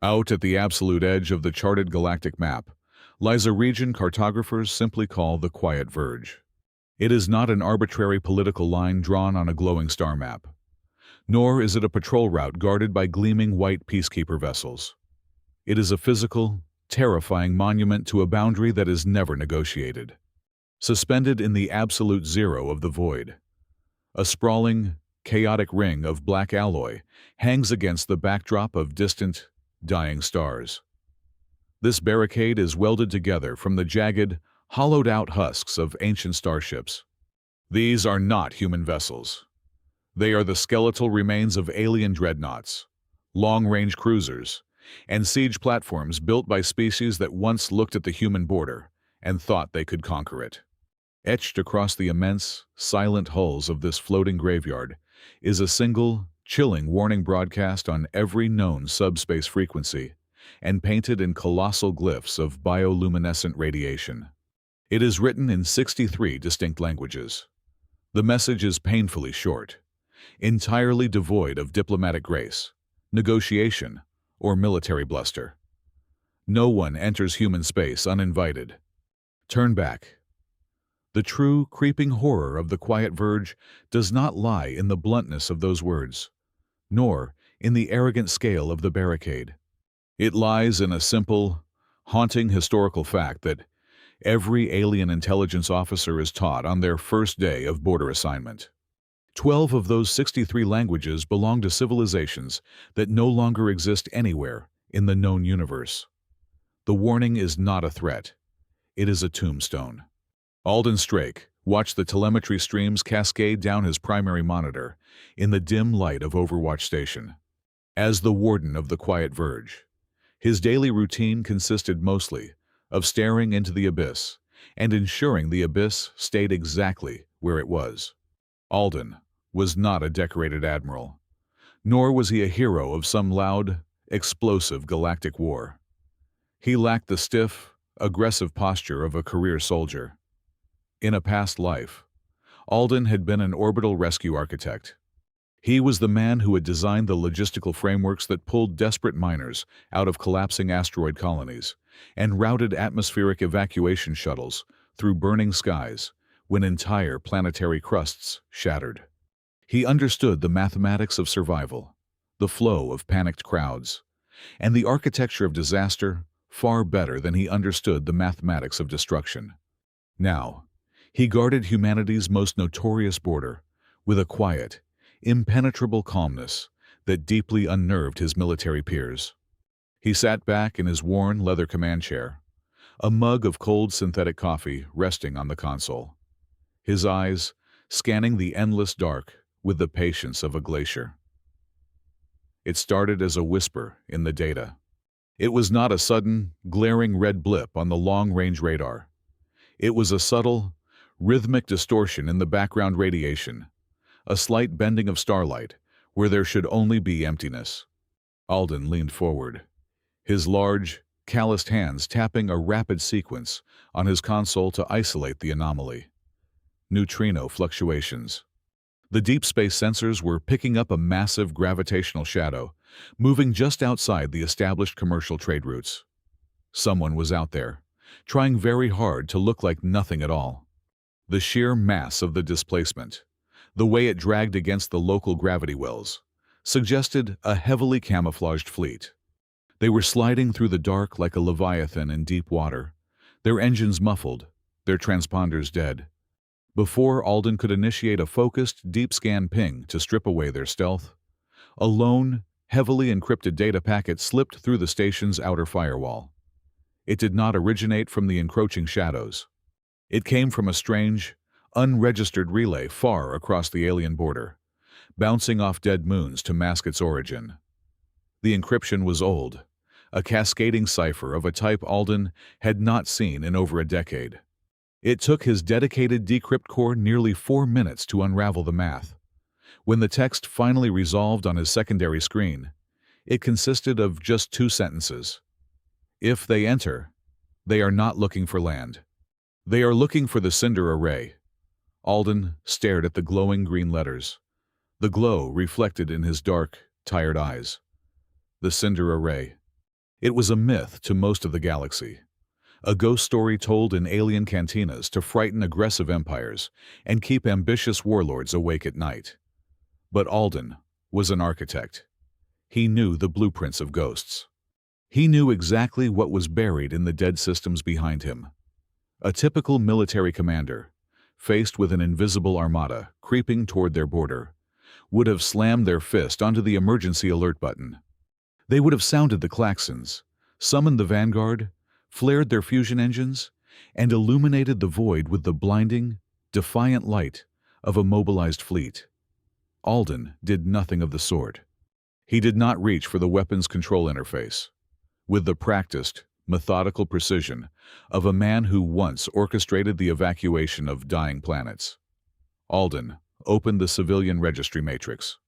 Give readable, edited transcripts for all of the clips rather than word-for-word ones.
Out at the absolute edge of the charted galactic map lies a region cartographers simply call the Quiet Verge. It is not an arbitrary political line drawn on a glowing star map, nor is it a patrol route guarded by gleaming white peacekeeper vessels. It is a physical, terrifying monument to a boundary that is never negotiated. Suspended in the absolute zero of the void, a sprawling, chaotic ring of black alloy hangs against the backdrop of distant, dying stars. This barricade is welded together from the jagged, hollowed-out husks of ancient starships. These are not human vessels. They are the skeletal remains of alien dreadnoughts, long-range cruisers, and siege platforms built by species that once looked at the human border and thought they could conquer it. Etched across the immense, silent hulls of this floating graveyard is a single, chilling warning broadcast on every known subspace frequency and painted in colossal glyphs of bioluminescent radiation. It is written in 63 distinct languages. The message is painfully short, entirely devoid of diplomatic grace, negotiation, or military bluster. No one enters human space uninvited. Turn back. The true, creeping horror of the Quiet Verge does not lie in the bluntness of those words, nor in the arrogant scale of the barricade. It lies in a simple, haunting historical fact that every alien intelligence officer is taught on their first day of border assignment. 12 of those 63 languages belong to civilizations that no longer exist anywhere in the known universe. The warning is not a threat. It is a tombstone. Alden Strake watched the telemetry streams cascade down his primary monitor in the dim light of Overwatch Station. As the warden of the Quiet Verge, his daily routine consisted mostly of staring into the abyss and ensuring the abyss stayed exactly where it was. Alden was not a decorated admiral, nor was he a hero of some loud, explosive galactic war. He lacked the stiff, aggressive posture of a career soldier. In a past life, Alden had been an orbital rescue architect. He was the man who had designed the logistical frameworks that pulled desperate miners out of collapsing asteroid colonies and routed atmospheric evacuation shuttles through burning skies when entire planetary crusts shattered. He understood the mathematics of survival, the flow of panicked crowds, and the architecture of disaster far better than he understood the mathematics of destruction. Now, he guarded humanity's most notorious border with a quiet, impenetrable calmness that deeply unnerved his military peers. He sat back in his worn leather command chair, a mug of cold synthetic coffee resting on the console, his eyes scanning the endless dark with the patience of a glacier. It started as a whisper in the data. It was not a sudden, glaring red blip on the long-range radar. It was a subtle, rhythmic distortion in the background radiation, a slight bending of starlight where there should only be emptiness. Alden leaned forward, his large, calloused hands tapping a rapid sequence on his console to isolate the anomaly. Neutrino fluctuations. The deep space sensors were picking up a massive gravitational shadow, moving just outside the established commercial trade routes. Someone was out there, trying very hard to look like nothing at all. The sheer mass of the displacement, the way it dragged against the local gravity wells, suggested a heavily camouflaged fleet. They were sliding through the dark like a leviathan in deep water, their engines muffled, their transponders dead. Before Alden could initiate a focused, deep scan ping to strip away their stealth, a lone, heavily encrypted data packet slipped through the station's outer firewall. It did not originate from the encroaching shadows. It came from a strange, unregistered relay far across the alien border, bouncing off dead moons to mask its origin. The encryption was old, a cascading cipher of a type Alden had not seen in over a decade. It took his dedicated decrypt core nearly 4 minutes to unravel the math. When the text finally resolved on his secondary screen, it consisted of just 2 sentences. If they enter, they are not looking for land. They are looking for the Cinder Array. Alden stared at the glowing green letters, the glow reflected in his dark, tired eyes. The Cinder Array. It was a myth to most of the galaxy, a ghost story told in alien cantinas to frighten aggressive empires and keep ambitious warlords awake at night. But Alden was an architect. He knew the blueprints of ghosts. He knew exactly what was buried in the dead systems behind him. A typical military commander, faced with an invisible armada creeping toward their border, would have slammed their fist onto the emergency alert button. They would have sounded the klaxons, summoned the vanguard, flared their fusion engines, and illuminated the void with the blinding, defiant light of a mobilized fleet. Alden did nothing of the sort. He did not reach for the weapons control interface. With the practiced, methodical precision of a man who once orchestrated the evacuation of dying planets, Alden opened the civilian registry matrix.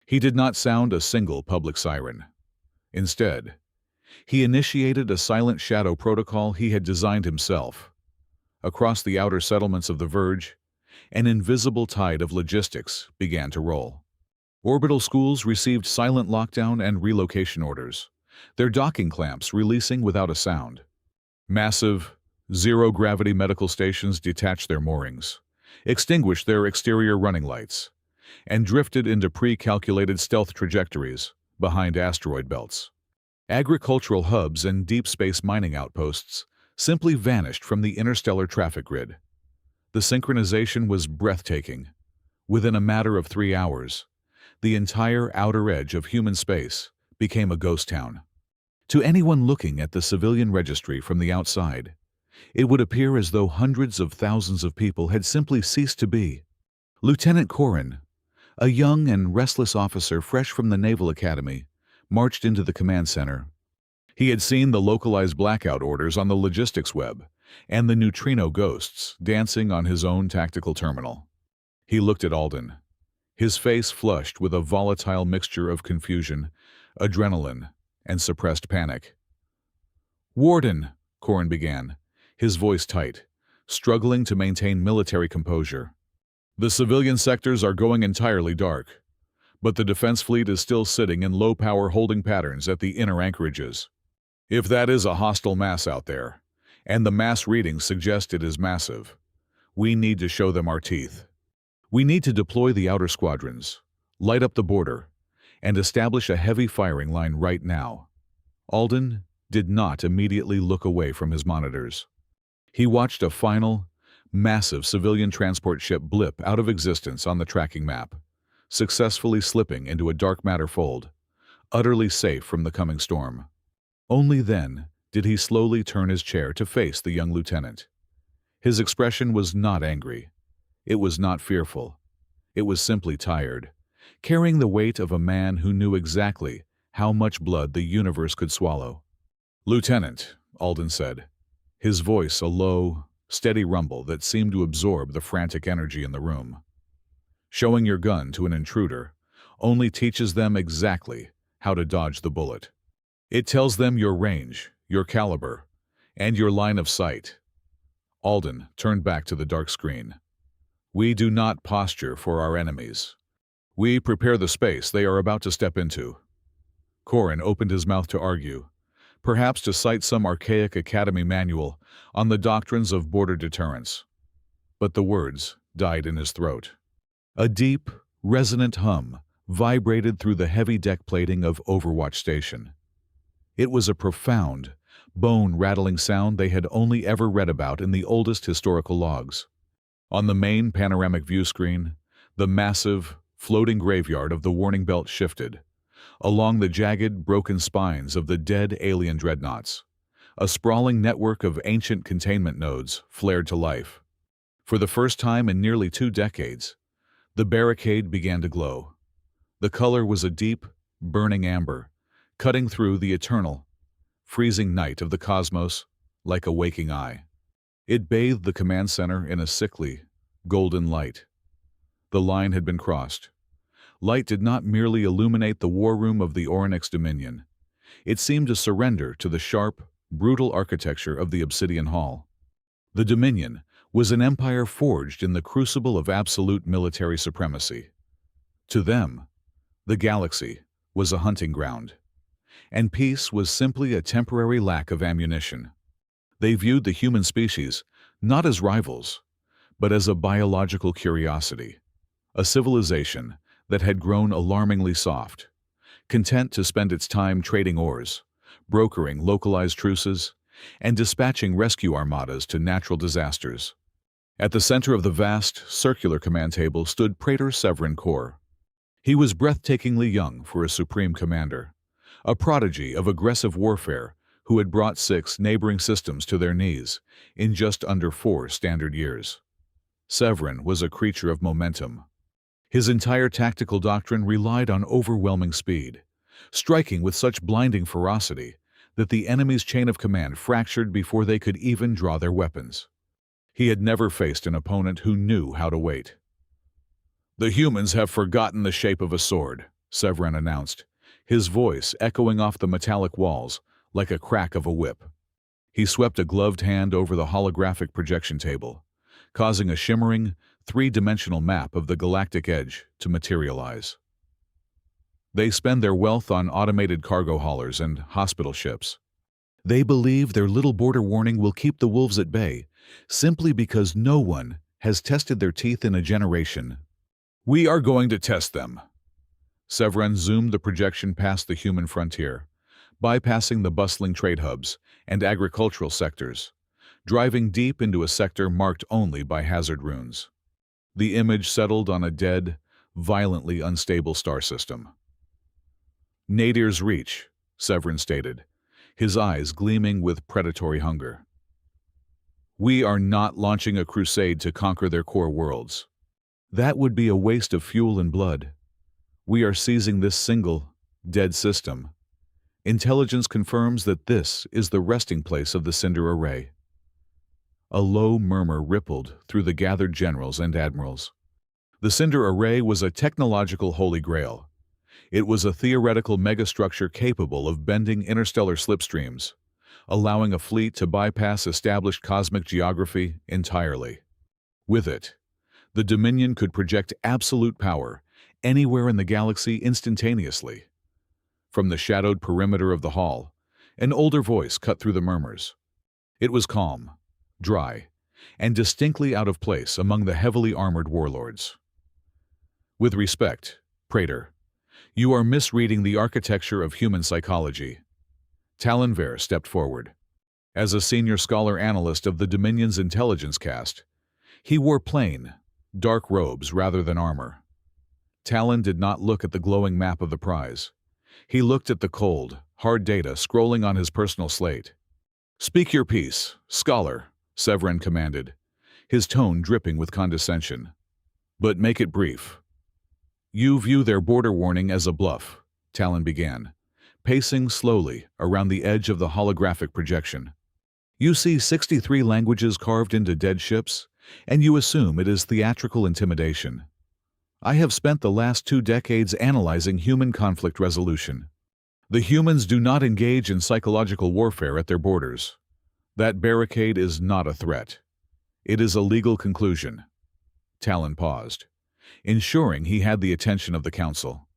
He did not sound a single public siren. Instead, he initiated a silent shadow protocol he had designed himself. Across the outer settlements of the Verge, an invisible tide of logistics began to roll. Orbital schools received silent lockdown and relocation orders, their docking clamps releasing without a sound. Massive, zero-gravity medical stations detached their moorings, extinguished their exterior running lights, and drifted into pre-calculated stealth trajectories behind asteroid belts. Agricultural hubs and deep space mining outposts simply vanished from the interstellar traffic grid. The synchronization was breathtaking. Within a matter of 3 hours, the entire outer edge of human space became a ghost town. To anyone looking at the civilian registry from the outside, it would appear as though hundreds of thousands of people had simply ceased to be. Lieutenant Corrin, a young and restless officer fresh from the Naval Academy, marched into the command center. He had seen the localized blackout orders on the logistics web and the neutrino ghosts dancing on his own tactical terminal. He looked at Alden, his face flushed with a volatile mixture of confusion, adrenaline, and suppressed panic. "Warden," Corrin began, his voice tight, struggling to maintain military composure. "The civilian sectors are going entirely dark, but the defense fleet is still sitting in low-power holding patterns at the inner anchorages. If that is a hostile mass out there, and the mass readings suggest it is massive, we need to show them our teeth. We need to deploy the outer squadrons, light up the border, and establish a heavy firing line right now." Alden did not immediately look away from his monitors. He watched a final, massive civilian transport ship blip out of existence on the tracking map, successfully slipping into a dark matter fold, utterly safe from the coming storm. Only then did he slowly turn his chair to face the young lieutenant. His expression was not angry. It was not fearful. It was simply tired, carrying the weight of a man who knew exactly how much blood the universe could swallow. "Lieutenant," Alden said, his voice a low, steady rumble that seemed to absorb the frantic energy in the room. "Showing your gun to an intruder only teaches them exactly how to dodge the bullet. It tells them your range, your caliber, and your line of sight." Alden turned back to the dark screen. "We do not posture for our enemies. We prepare the space they are about to step into." Corrin opened his mouth to argue, perhaps to cite some archaic academy manual on the doctrines of border deterrence. But the words died in his throat. A deep, resonant hum vibrated through the heavy deck plating of Overwatch Station. It was a profound, bone-rattling sound they had only ever read about in the oldest historical logs. On the main panoramic view screen, the massive, floating graveyard of the warning belt shifted, along the jagged, broken spines of the dead alien dreadnoughts. A sprawling network of ancient containment nodes flared to life. For the first time in nearly 2 decades, the barricade began to glow. The color was a deep, burning amber, cutting through the eternal, freezing night of the cosmos like a waking eye. It bathed the command center in a sickly, golden light. The line had been crossed. Light did not merely illuminate the war room of the Orynyx Dominion. It seemed to surrender to the sharp, brutal architecture of the Obsidian Hall. The Dominion was an empire forged in the crucible of absolute military supremacy. To them, the galaxy was a hunting ground. and peace was simply a temporary lack of ammunition. They viewed the human species not as rivals, but as a biological curiosity, a civilization that had grown alarmingly soft, content to spend its time trading ores, brokering localized truces, and dispatching rescue armadas to natural disasters. At the center of the vast, circular command table stood Praetor Severin Kor. He was breathtakingly young for a supreme commander, a prodigy of aggressive warfare who had brought 6 neighboring systems to their knees in just under 4 standard years. Severin was a creature of momentum. His entire tactical doctrine relied on overwhelming speed, striking with such blinding ferocity that the enemy's chain of command fractured before they could even draw their weapons. He had never faced an opponent who knew how to wait. "The humans have forgotten the shape of a sword," Severin announced, his voice echoing off the metallic walls like a crack of a whip. He swept a gloved hand over the holographic projection table, causing a shimmering, 3-dimensional map of the galactic edge to materialize. They spend their wealth on automated cargo haulers and hospital ships. They believe their little border warning will keep the wolves at bay, simply because no one has tested their teeth in a generation. "We are going to test them." Severin zoomed the projection past the human frontier, bypassing the bustling trade hubs and agricultural sectors, driving deep into a sector marked only by hazard runes. The image settled on a dead, violently unstable star system. "Nadir's Reach," Severin stated, his eyes gleaming with predatory hunger. "We are not launching a crusade to conquer their core worlds. That would be a waste of fuel and blood. We are seizing this single, dead system. Intelligence confirms that this is the resting place of the Cinder Array." A low murmur rippled through the gathered generals and admirals. The Cinder Array was a technological holy grail. It was a theoretical megastructure capable of bending interstellar slipstreams, allowing a fleet to bypass established cosmic geography entirely. With it, the Dominion could project absolute power anywhere in the galaxy instantaneously. From the shadowed perimeter of the hall, an older voice cut through the murmurs. It was calm, dry, and distinctly out of place among the heavily armored warlords. "With respect, Praetor, you are misreading the architecture of human psychology." Talon stepped forward. As a senior scholar analyst of the Dominion's intelligence caste, he wore plain, dark robes rather than armor. Talon did not look at the glowing map of the prize. He looked at the cold, hard data scrolling on his personal slate. "Speak your piece, scholar," Severin commanded, his tone dripping with condescension. "But make it brief." "You view their border warning as a bluff," Talon began, pacing slowly around the edge of the holographic projection. "You see 63 languages carved into dead ships, and you assume it is theatrical intimidation. I have spent the last 2 decades analyzing human conflict resolution. The humans do not engage in psychological warfare at their borders. That barricade is not a threat. It is a legal conclusion." Talon paused, ensuring he had the attention of the Council.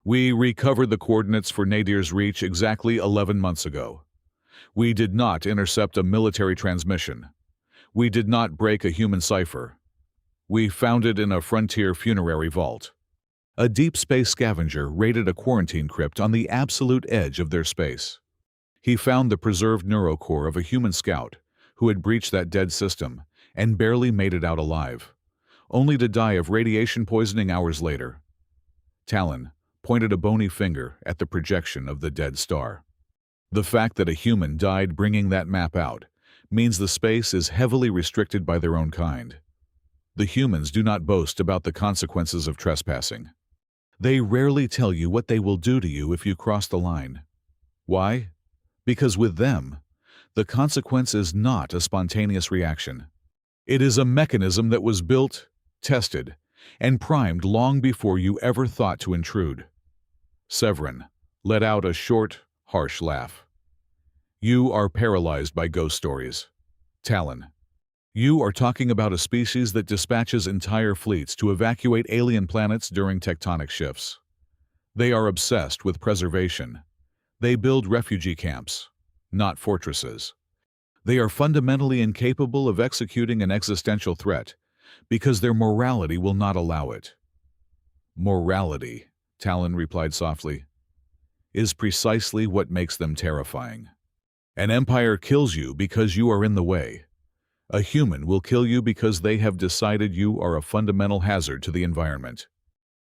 "We recovered the coordinates for Nadir's Reach exactly 11 months ago. We did not intercept a military transmission. We did not break a human cipher. We found it in a frontier funerary vault." A deep space scavenger raided a quarantine crypt on the absolute edge of their space. He found the preserved neurocore of a human scout who had breached that dead system and barely made it out alive, only to die of radiation poisoning hours later. Talon pointed a bony finger at the projection of the dead star. "The fact that a human died bringing that map out means the space is heavily restricted by their own kind. The humans do not boast about the consequences of trespassing. They rarely tell you what they will do to you if you cross the line. Why? Because with them, the consequence is not a spontaneous reaction. It is a mechanism that was built, tested, and primed long before you ever thought to intrude." Severin let out a short, harsh laugh. "You are paralyzed by ghost stories. Talon, you are talking about a species that dispatches entire fleets to evacuate alien planets during tectonic shifts. They are obsessed with preservation. They build refugee camps, not fortresses. They are fundamentally incapable of executing an existential threat because their morality will not allow it. Morality, Talon replied softly, is precisely what makes them terrifying. An empire kills you because you are in the way. A human will kill you because they have decided you are a fundamental hazard to the environment.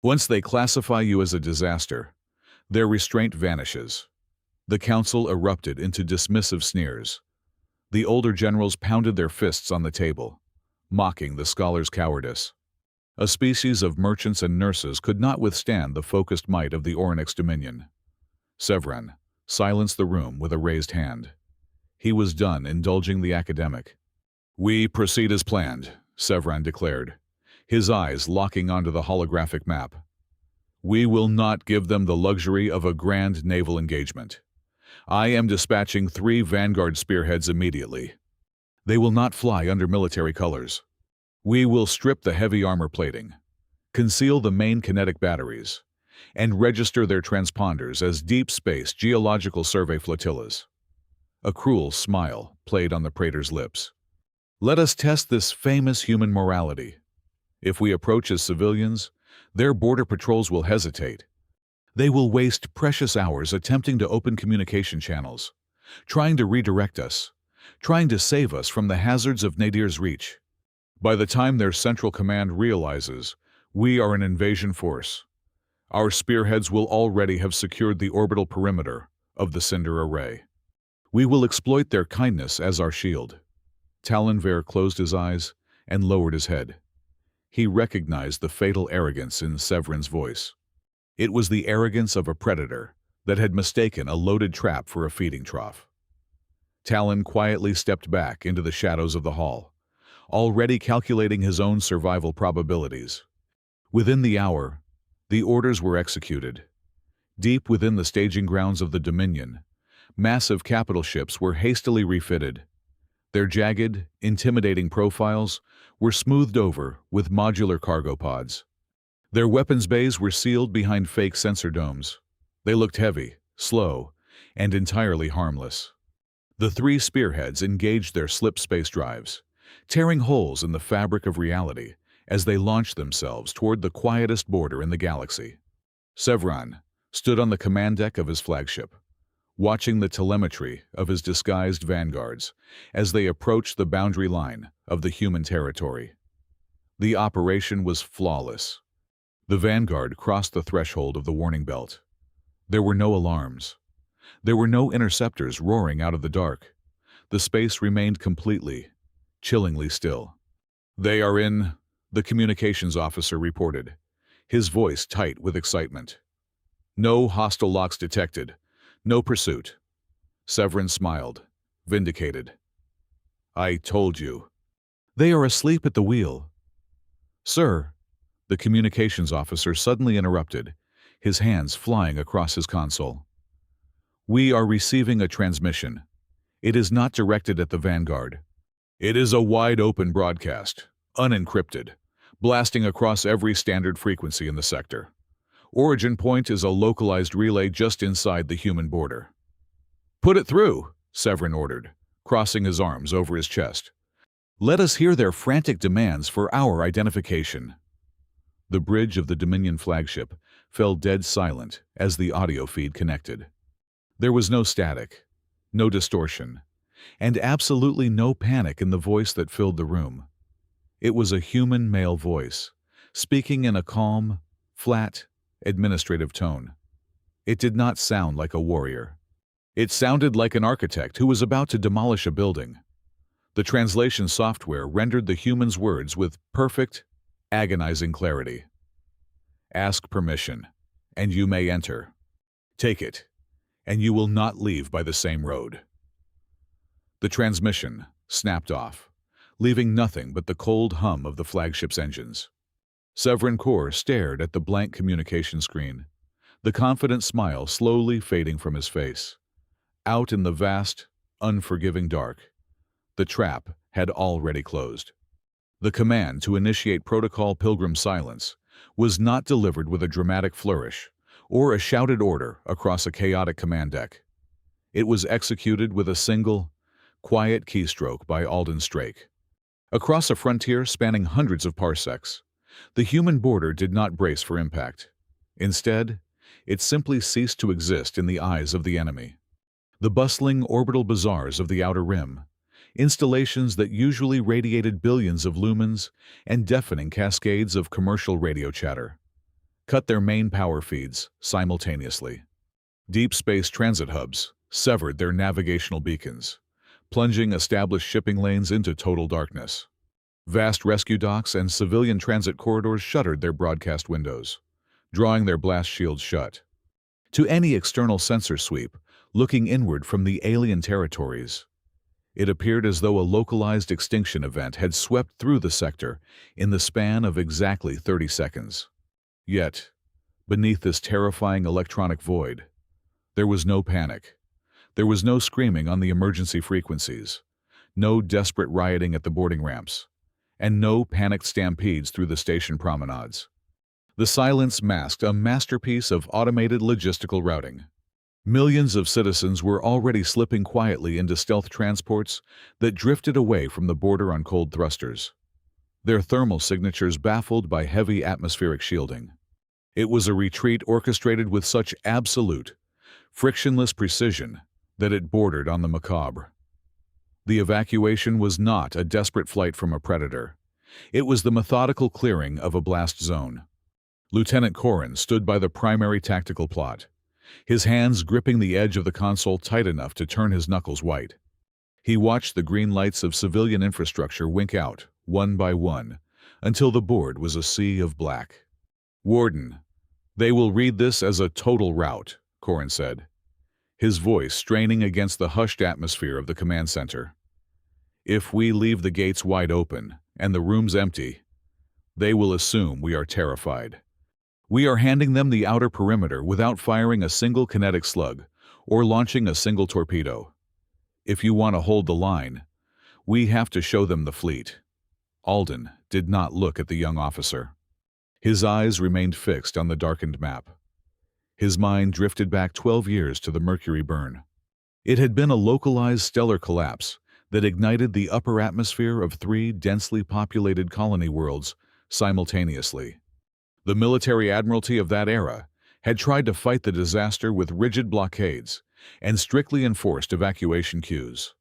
Once they classify you as a disaster, their restraint vanishes. The council erupted into dismissive sneers. The older generals pounded their fists on the table, mocking the scholar's cowardice. A species of merchants and nurses could not withstand the focused might of the Orynyx dominion. Severin silenced the room with a raised hand. He was done indulging the academic. "We proceed as planned," Severin declared, his eyes locking onto the holographic map. "We will not give them the luxury of a grand naval engagement. I am dispatching 3 vanguard spearheads immediately. They will not fly under military colors. We will strip the heavy armor plating, conceal the main kinetic batteries, and register their transponders as deep space geological survey flotillas." A cruel smile played on the praetor's lips. "Let us test this famous human morality. If we approach as civilians, their border patrols will hesitate. They will waste precious hours attempting to open communication channels, trying to redirect us, trying to save us from the hazards of Nadir's reach. By the time their central command realizes we are an invasion force, our spearheads will already have secured the orbital perimeter of the Cinder Array. We will exploit their kindness as our shield." Talon closed his eyes and lowered his head. He recognized the fatal arrogance in Severin's voice. It was the arrogance of a predator that had mistaken a loaded trap for a feeding trough. Talon quietly stepped back into the shadows of the hall, already calculating his own survival probabilities. Within the hour, the orders were executed. Deep within the staging grounds of the Dominion, massive capital ships were hastily refitted. Their jagged, intimidating profiles were smoothed over with modular cargo pods. Their weapons bays were sealed behind fake sensor domes. They looked heavy, slow, and entirely harmless. The 3 spearheads engaged their slip space drives, tearing holes in the fabric of reality as they launched themselves toward the quietest border in the galaxy. Severin stood on the command deck of his flagship, watching the telemetry of his disguised vanguards as they approached the boundary line of the human territory. The operation was flawless. The vanguard crossed the threshold of the warning belt. There were no alarms. There were no interceptors roaring out of the dark. The space remained completely, chillingly still. "They are in," the communications officer reported, his voice tight with excitement. "No hostile locks detected. No pursuit." Severin smiled, vindicated. "I told you." "They are asleep at the wheel." "Sir," the communications officer suddenly interrupted, his hands flying across his console. "We are receiving a transmission. It is not directed at the Vanguard. It is a wide-open broadcast, unencrypted, blasting across every standard frequency in the sector. Origin point is a localized relay just inside the human border." "Put it through," Severin ordered, crossing his arms over his chest. "Let us hear their frantic demands for our identification." The bridge of the Dominion flagship fell dead silent as the audio feed connected. There was no static, no distortion, and absolutely no panic in the voice that filled the room. It was a human male voice, speaking in a calm, flat, administrative tone. It did not sound like a warrior. It sounded like an architect who was about to demolish a building. The translation software rendered the human's words with perfect, agonizing clarity. "Ask permission, and you may enter. Take it, and you will not leave by the same road." The transmission snapped off, leaving nothing but the cold hum of the flagship's engines. Severin Core stared at the blank communication screen, the confident smile slowly fading from his face. Out in the vast, unforgiving dark, the trap had already closed. The command to initiate Protocol Pilgrim Silence was not delivered with a dramatic flourish or a shouted order across a chaotic command deck. It was executed with a single, quiet keystroke by Alden Strake. Across a frontier spanning hundreds of parsecs, the human border did not brace for impact. Instead, it simply ceased to exist in the eyes of the enemy. The bustling orbital bazaars of the Outer Rim, installations that usually radiated billions of lumens and deafening cascades of commercial radio chatter, cut their main power feeds simultaneously. Deep space transit hubs severed their navigational beacons, plunging established shipping lanes into total darkness. Vast rescue docks and civilian transit corridors shuttered their broadcast windows, drawing their blast shields shut. To any external sensor sweep, looking inward from the alien territories, it appeared as though a localized extinction event had swept through the sector in the span of exactly 30 seconds. Yet, beneath this terrifying electronic void, there was no panic. There was no screaming on the emergency frequencies, no desperate rioting at the boarding ramps, and no panicked stampedes through the station promenades. The silence masked a masterpiece of automated logistical routing. Millions of citizens were already slipping quietly into stealth transports that drifted away from the border on cold thrusters, their thermal signatures baffled by heavy atmospheric shielding. It was a retreat orchestrated with such absolute, frictionless precision that it bordered on the macabre. The evacuation was not a desperate flight from a predator. It was the methodical clearing of a blast zone. Lieutenant Corrin stood by the primary tactical plot, his hands gripping the edge of the console tight enough to turn his knuckles white. He watched the green lights of civilian infrastructure wink out, one by one, until the board was a sea of black. "Warden, they will read this as a total rout," Corrin said, his voice straining against the hushed atmosphere of the command center. "If we leave the gates wide open and the rooms empty, they will assume we are terrified. We are handing them the outer perimeter without firing a single kinetic slug or launching a single torpedo. If you want to hold the line, we have to show them the fleet." Alden did not look at the young officer. His eyes remained fixed on the darkened map. His mind drifted back 12 years to the Mercury burn. It had been a localized stellar collapse that ignited the upper atmosphere of 3 densely populated colony worlds simultaneously. The military admiralty of that era had tried to fight the disaster with rigid blockades and strictly enforced evacuation queues,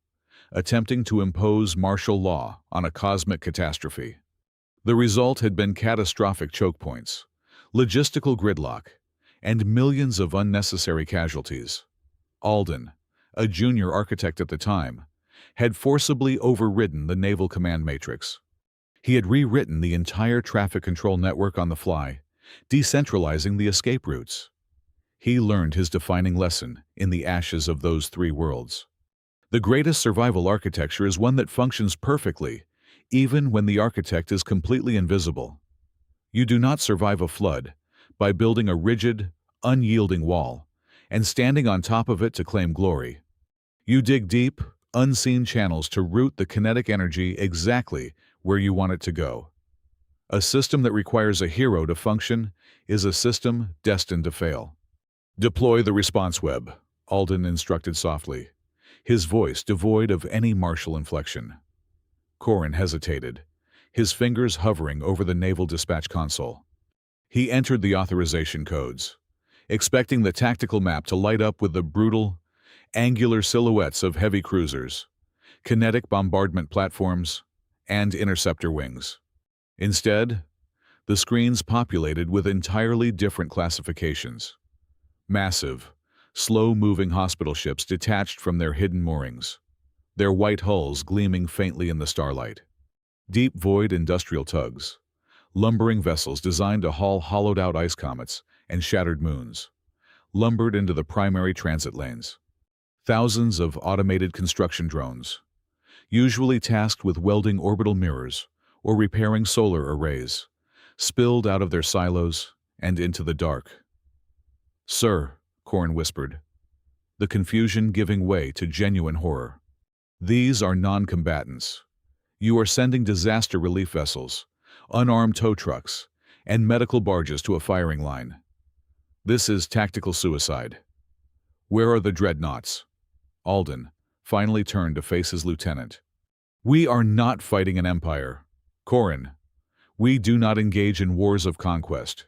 attempting to impose martial law on a cosmic catastrophe. The result had been catastrophic choke points, logistical gridlock, and millions of unnecessary casualties. Alden, a junior architect at the time, had forcibly overridden the naval command matrix. He had rewritten the entire traffic control network on the fly, decentralizing the escape routes. He learned his defining lesson in the ashes of those 3 worlds. The greatest survival architecture is one that functions perfectly, even when the architect is completely invisible. You do not survive a flood by building a rigid, unyielding wall and standing on top of it to claim glory. You dig deep, unseen channels to route the kinetic energy exactly where you want it to go. A system that requires a hero to function is a system destined to fail. "Deploy the response web," Alden instructed softly, his voice devoid of any martial inflection. Corrin hesitated, his fingers hovering over the naval dispatch console. He entered the authorization codes, expecting the tactical map to light up with the brutal, angular silhouettes of heavy cruisers, kinetic bombardment platforms, and interceptor wings. Instead, the screens populated with entirely different classifications. Massive, slow-moving hospital ships detached from their hidden moorings, their white hulls gleaming faintly in the starlight. Deep void industrial tugs, lumbering vessels designed to haul hollowed-out ice comets and shattered moons, lumbered into the primary transit lanes. Thousands of automated construction drones, usually tasked with welding orbital mirrors or repairing solar arrays, spilled out of their silos and into the dark. "Sir," Corrin whispered, the confusion giving way to genuine horror. "These are non-combatants. You are sending disaster relief vessels, unarmed tow trucks, and medical barges to a firing line. This is tactical suicide. Where are the dreadnoughts?" Alden finally turned to face his lieutenant. "We are not fighting an empire. Corin, we do not engage in wars of conquest.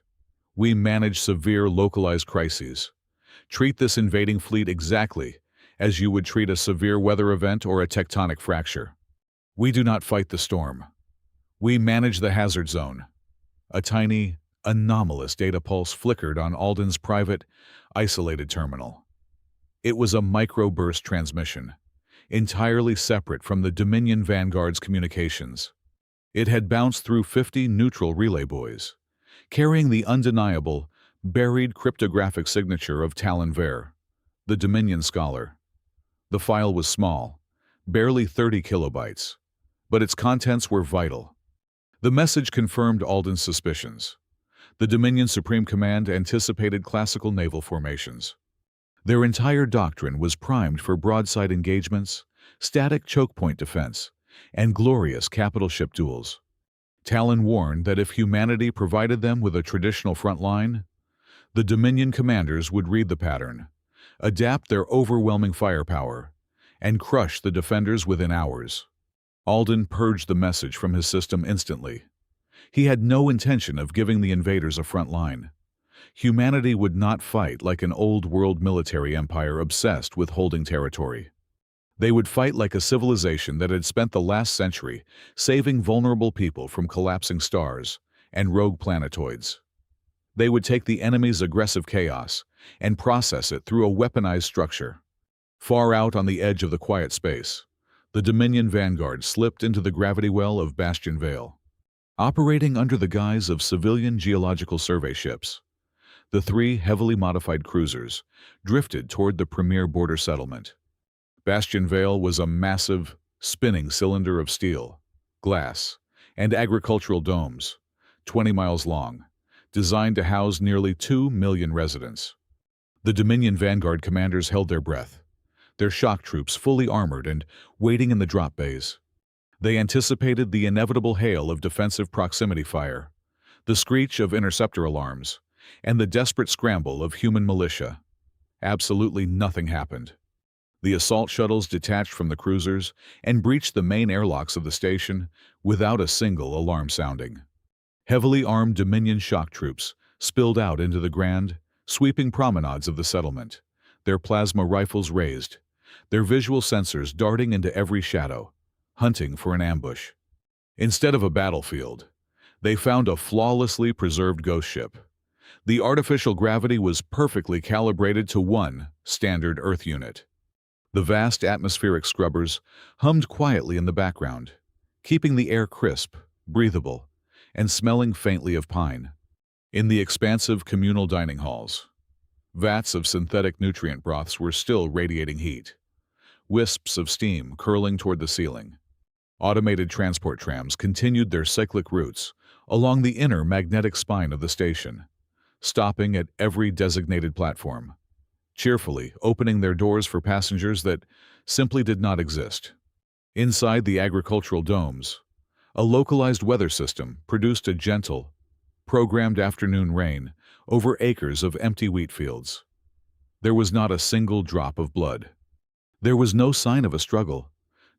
We manage severe localized crises. Treat this invading fleet exactly as you would treat a severe weather event or a tectonic fracture. We do not fight the storm. We manage the hazard zone." A tiny, anomalous data pulse flickered on Alden's private, isolated terminal. It was a microburst transmission, entirely separate from the Dominion Vanguard's communications. It had bounced through 50 neutral relay buoys, carrying the undeniable, buried cryptographic signature of Talon, the Dominion scholar. The file was small, barely 30 kilobytes, but its contents were vital. The message confirmed Alden's suspicions. The Dominion Supreme Command anticipated classical naval formations. Their entire doctrine was primed for broadside engagements, static choke point defense, and glorious capital ship duels. Talon warned that if humanity provided them with a traditional front line, the Dominion commanders would read the pattern, adapt their overwhelming firepower, and crush the defenders within hours. Alden purged the message from his system instantly. He had no intention of giving the invaders a front line. Humanity would not fight like an old-world military empire obsessed with holding territory. They would fight like a civilization that had spent the last century saving vulnerable people from collapsing stars and rogue planetoids. They would take the enemy's aggressive chaos and process it through a weaponized structure. Far out on the edge of the quiet space, the Dominion Vanguard slipped into the gravity well of Bastion Vale. Operating under the guise of civilian geological survey ships, the three heavily modified cruisers drifted toward the premier border settlement. Bastion Vale was a massive, spinning cylinder of steel, glass, and agricultural domes, 20 miles long, designed to house nearly 2 million residents. The Dominion Vanguard commanders held their breath, their shock troops fully armored and waiting in the drop bays. They anticipated the inevitable hail of defensive proximity fire, the screech of interceptor alarms, and the desperate scramble of human militia. Absolutely nothing happened. The assault shuttles detached from the cruisers and breached the main airlocks of the station without a single alarm sounding. Heavily armed Dominion shock troops spilled out into the grand, sweeping promenades of the settlement, their plasma rifles raised, their visual sensors darting into every shadow, hunting for an ambush. Instead of a battlefield, they found a flawlessly preserved ghost ship. The artificial gravity was perfectly calibrated to one standard Earth unit. The vast atmospheric scrubbers hummed quietly in the background, keeping the air crisp, breathable, and smelling faintly of pine. In the expansive communal dining halls, vats of synthetic nutrient broths were still radiating heat, wisps of steam curling toward the ceiling. Automated transport trams continued their cyclic routes along the inner magnetic spine of the station, stopping at every designated platform, cheerfully opening their doors for passengers that simply did not exist. Inside the agricultural domes, a localized weather system produced a gentle, programmed afternoon rain over acres of empty wheat fields. There was not a single drop of blood. There was no sign of a struggle,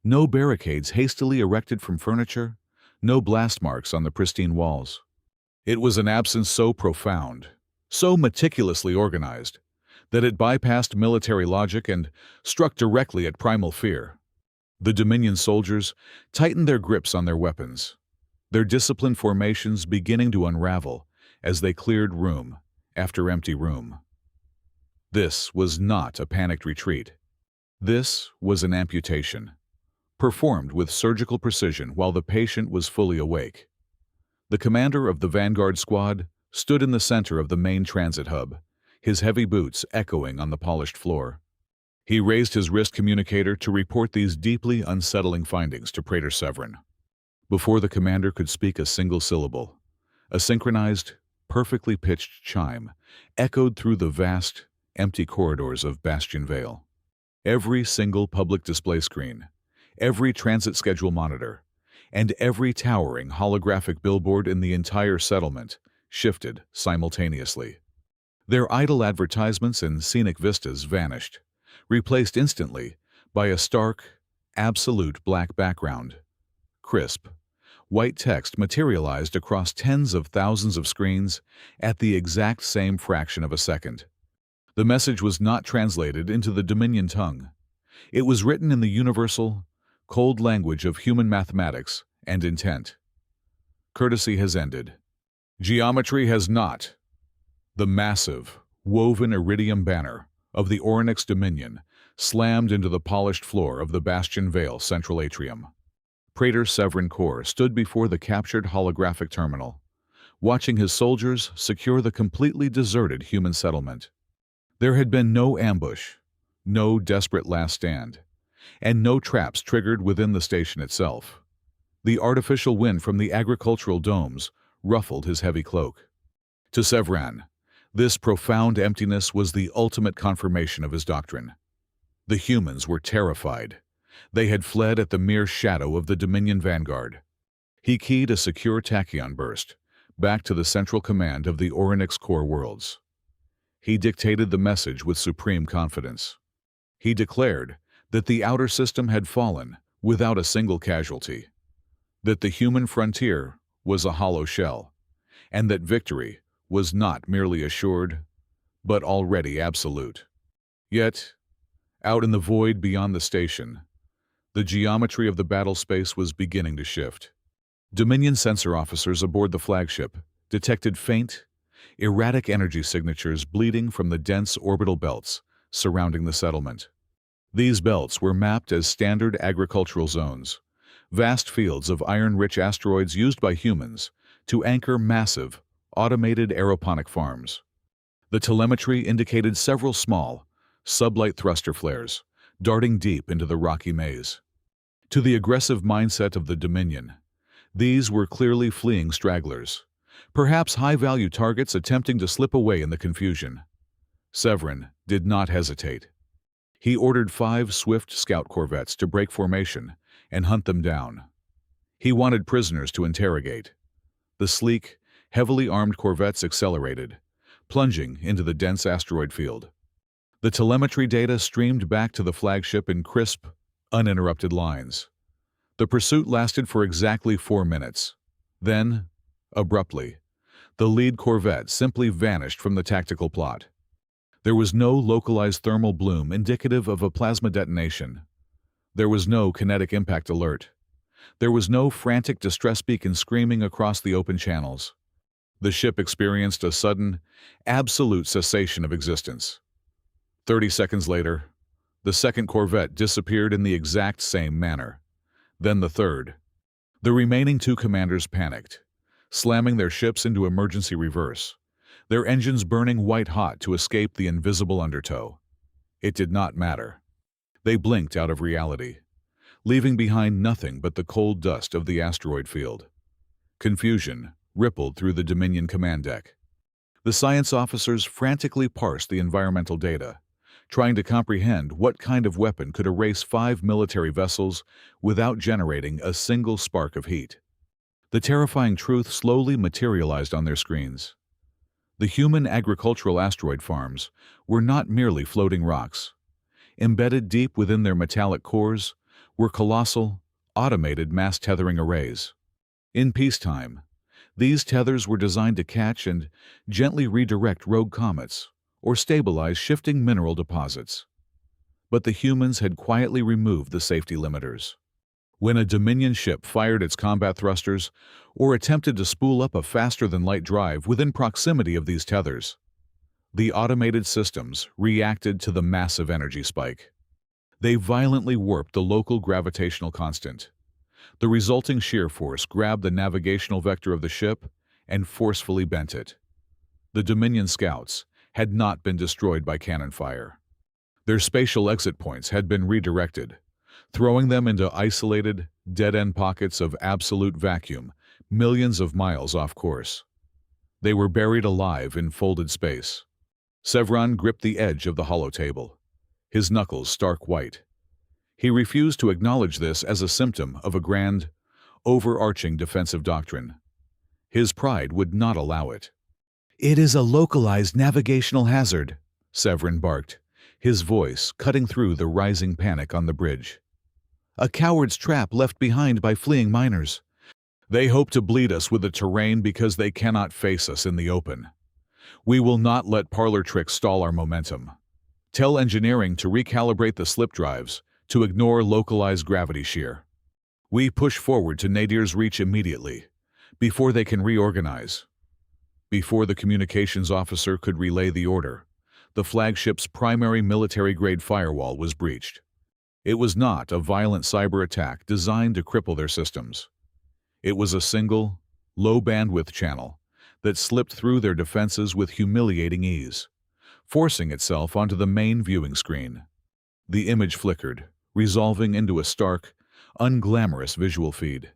no barricades hastily erected from furniture, no blast marks on the pristine walls. It was an absence so profound, so meticulously organized, that it bypassed military logic and struck directly at primal fear. The Dominion soldiers tightened their grips on their weapons, their disciplined formations beginning to unravel as they cleared room after empty room. This was not a panicked retreat. This was an amputation, performed with surgical precision while the patient was fully awake. The commander of the Vanguard squad stood in the center of the main transit hub, his heavy boots echoing on the polished floor. He raised his wrist communicator to report these deeply unsettling findings to Praetor Severin. Before the commander could speak a single syllable, a synchronized, perfectly pitched chime echoed through the vast, empty corridors of Bastion Vale. Every single public display screen, every transit schedule monitor, and every towering holographic billboard in the entire settlement shifted simultaneously. Their idle advertisements and scenic vistas vanished, replaced instantly by a stark, absolute black background. Crisp, white text materialized across tens of thousands of screens at the exact same fraction of a second. The message was not translated into the Dominion tongue. It was written in the universal, cold language of human mathematics and intent. Courtesy has ended. Geometry has not. The massive, woven iridium banner of the Onyx Dominion slammed into the polished floor of the Bastion Vale central atrium. Praetor Severin Corps stood before the captured holographic terminal, watching his soldiers secure the completely deserted human settlement. There had been no ambush, no desperate last stand, and no traps triggered within the station itself. The artificial wind from the agricultural domes ruffled his heavy cloak. To Severin, this profound emptiness was the ultimate confirmation of his doctrine. The humans were terrified. They had fled at the mere shadow of the Dominion vanguard. He keyed a secure tachyon burst back to the central command of the Onyx core worlds. He dictated the message with supreme confidence. He declared that the outer system had fallen without a single casualty, that the human frontier was a hollow shell, and that victory was not merely assured, but already absolute. Yet, out in the void beyond the station, the geometry of the battle space was beginning to shift. Dominion sensor officers aboard the flagship detected faint, erratic energy signatures bleeding from the dense orbital belts surrounding the settlement. These belts were mapped as standard agricultural zones, vast fields of iron-rich asteroids used by humans to anchor massive, automated aeroponic farms. The telemetry indicated several small, sublight thruster flares darting deep into the rocky maze. To the aggressive mindset of the Dominion, these were clearly fleeing stragglers, perhaps high-value targets attempting to slip away in the confusion. Severin did not hesitate. He ordered 5 swift scout corvettes to break formation and hunt them down. He wanted prisoners to interrogate. The sleek, heavily armed corvettes accelerated, plunging into the dense asteroid field. The telemetry data streamed back to the flagship in crisp, uninterrupted lines. The pursuit lasted for exactly 4 minutes. Then, abruptly, the lead corvette simply vanished from the tactical plot. There was no localized thermal bloom indicative of a plasma detonation. There was no kinetic impact alert. There was no frantic distress beacon screaming across the open channels. The ship experienced a sudden, absolute cessation of existence. 30 seconds later, the second corvette disappeared in the exact same manner. Then the third. The remaining 2 commanders panicked, slamming their ships into emergency reverse, their engines burning white-hot to escape the invisible undertow. It did not matter. They blinked out of reality, leaving behind nothing but the cold dust of the asteroid field. Confusion rippled through the Dominion command deck. The science officers frantically parsed the environmental data, trying to comprehend what kind of weapon could erase 5 military vessels without generating a single spark of heat. The terrifying truth slowly materialized on their screens. The human agricultural asteroid farms were not merely floating rocks. Embedded deep within their metallic cores were colossal, automated mass tethering arrays. In peacetime, these tethers were designed to catch and gently redirect rogue comets or stabilize shifting mineral deposits. But the humans had quietly removed the safety limiters. When a Dominion ship fired its combat thrusters or attempted to spool up a faster-than-light drive within proximity of these tethers, the automated systems reacted to the massive energy spike. They violently warped the local gravitational constant. The resulting shear force grabbed the navigational vector of the ship and forcefully bent it. The Dominion scouts had not been destroyed by cannon fire. Their spatial exit points had been redirected, throwing them into isolated, dead-end pockets of absolute vacuum, millions of miles off course. They were buried alive in folded space. Severin gripped the edge of the holotable, his knuckles stark white. He refused to acknowledge this as a symptom of a grand, overarching defensive doctrine. His pride would not allow it. "It is a localized navigational hazard," Severin barked, his voice cutting through the rising panic on the bridge. "A coward's trap left behind by fleeing miners. They hope to bleed us with the terrain because they cannot face us in the open. We will not let parlor tricks stall our momentum. Tell engineering to recalibrate the slip drives, to ignore localized gravity shear. We push forward to Nadir's reach immediately, before they can reorganize." Before the communications officer could relay the order, the flagship's primary military-grade firewall was breached. It was not a violent cyber attack designed to cripple their systems. It was a single, low-bandwidth channel that slipped through their defenses with humiliating ease, forcing itself onto the main viewing screen. The image flickered, resolving into a stark, unglamorous visual feed.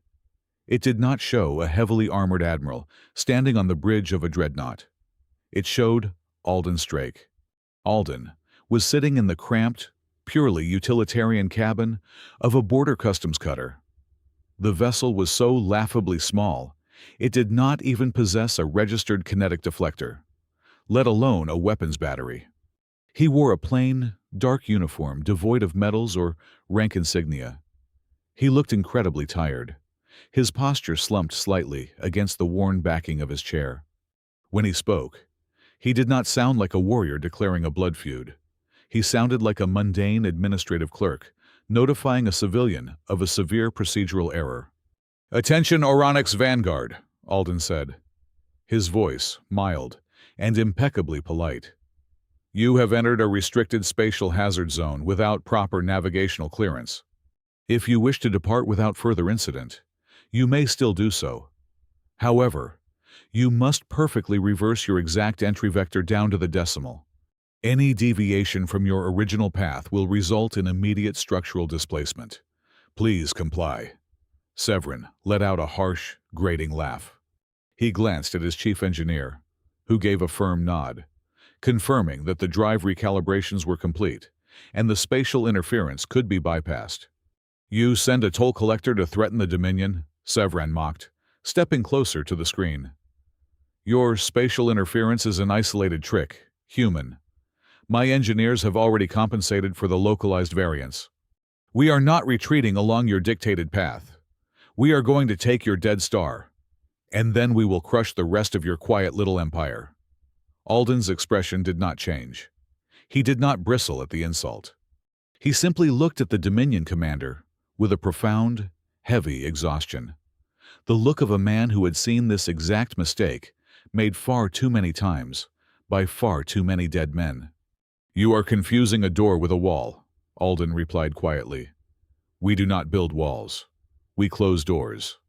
It did not show a heavily armored admiral standing on the bridge of a dreadnought. It showed Alden Strake. Alden was sitting in the cramped, purely utilitarian cabin of a border customs cutter. The vessel was so laughably small, it did not even possess a registered kinetic deflector, let alone a weapons battery. He wore a plain, dark uniform devoid of medals or rank insignia. He looked incredibly tired. His posture slumped slightly against the worn backing of his chair. When he spoke, he did not sound like a warrior declaring a blood feud. He sounded like a mundane administrative clerk, notifying a civilian of a severe procedural error. "Attention Oronix Vanguard," Alden said, his voice mild and impeccably polite. "You have entered a restricted spatial hazard zone without proper navigational clearance. If you wish to depart without further incident, you may still do so. However, you must perfectly reverse your exact entry vector down to the decimal. Any deviation from your original path will result in immediate structural displacement. Please comply." Severin let out a harsh, grating laugh. He glanced at his chief engineer, who gave a firm nod, confirming that the drive recalibrations were complete and the spatial interference could be bypassed. "You send a toll collector to threaten the Dominion?" Severin mocked, stepping closer to the screen. "Your spatial interference is an isolated trick, human. My engineers have already compensated for the localized variance. We are not retreating along your dictated path. We are going to take your dead star, and then we will crush the rest of your quiet little empire." Alden's expression did not change. He did not bristle at the insult. He simply looked at the Dominion commander with a profound, heavy exhaustion. The look of a man who had seen this exact mistake made far too many times by far too many dead men. "You are confusing a door with a wall," Alden replied quietly. "We do not build walls. We close doors."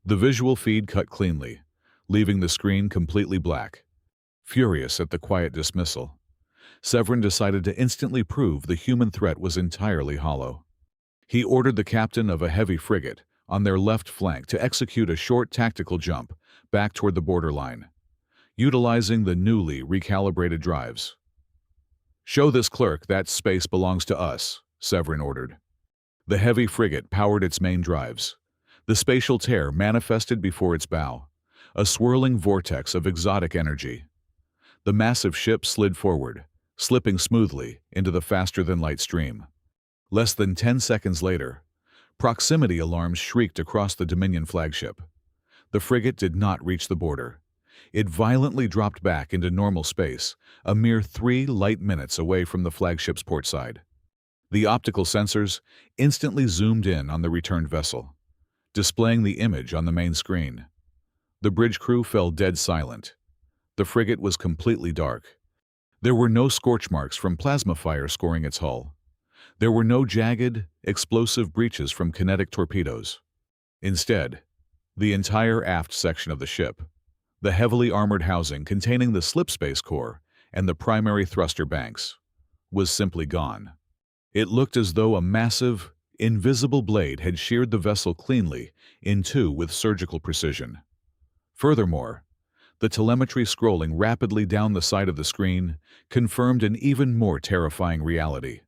The visual feed cut cleanly, leaving the screen completely black. Furious at the quiet dismissal, Severin decided to instantly prove the human threat was entirely hollow. He ordered the captain of a heavy frigate on their left flank to execute a short tactical jump back toward the borderline, utilizing the newly recalibrated drives. "Show this clerk that space belongs to us," Severin ordered. The heavy frigate powered its main drives. The spatial tear manifested before its bow, a swirling vortex of exotic energy. The massive ship slid forward, slipping smoothly into the faster-than-light stream. Less than 10 seconds later, proximity alarms shrieked across the Dominion flagship. The frigate did not reach the border. It violently dropped back into normal space, a mere 3 light minutes away from the flagship's port side. The optical sensors instantly zoomed in on the returned vessel, displaying the image on the main screen. The bridge crew fell dead silent. The frigate was completely dark. There were no scorch marks from plasma fire scoring its hull. There were no jagged, explosive breaches from kinetic torpedoes. Instead, the entire aft section of the ship, the heavily armored housing containing the slipspace core and the primary thruster banks, was simply gone. It looked as though a massive, invisible blade had sheared the vessel cleanly in two with surgical precision. Furthermore, the telemetry scrolling rapidly down the side of the screen confirmed an even more terrifying reality.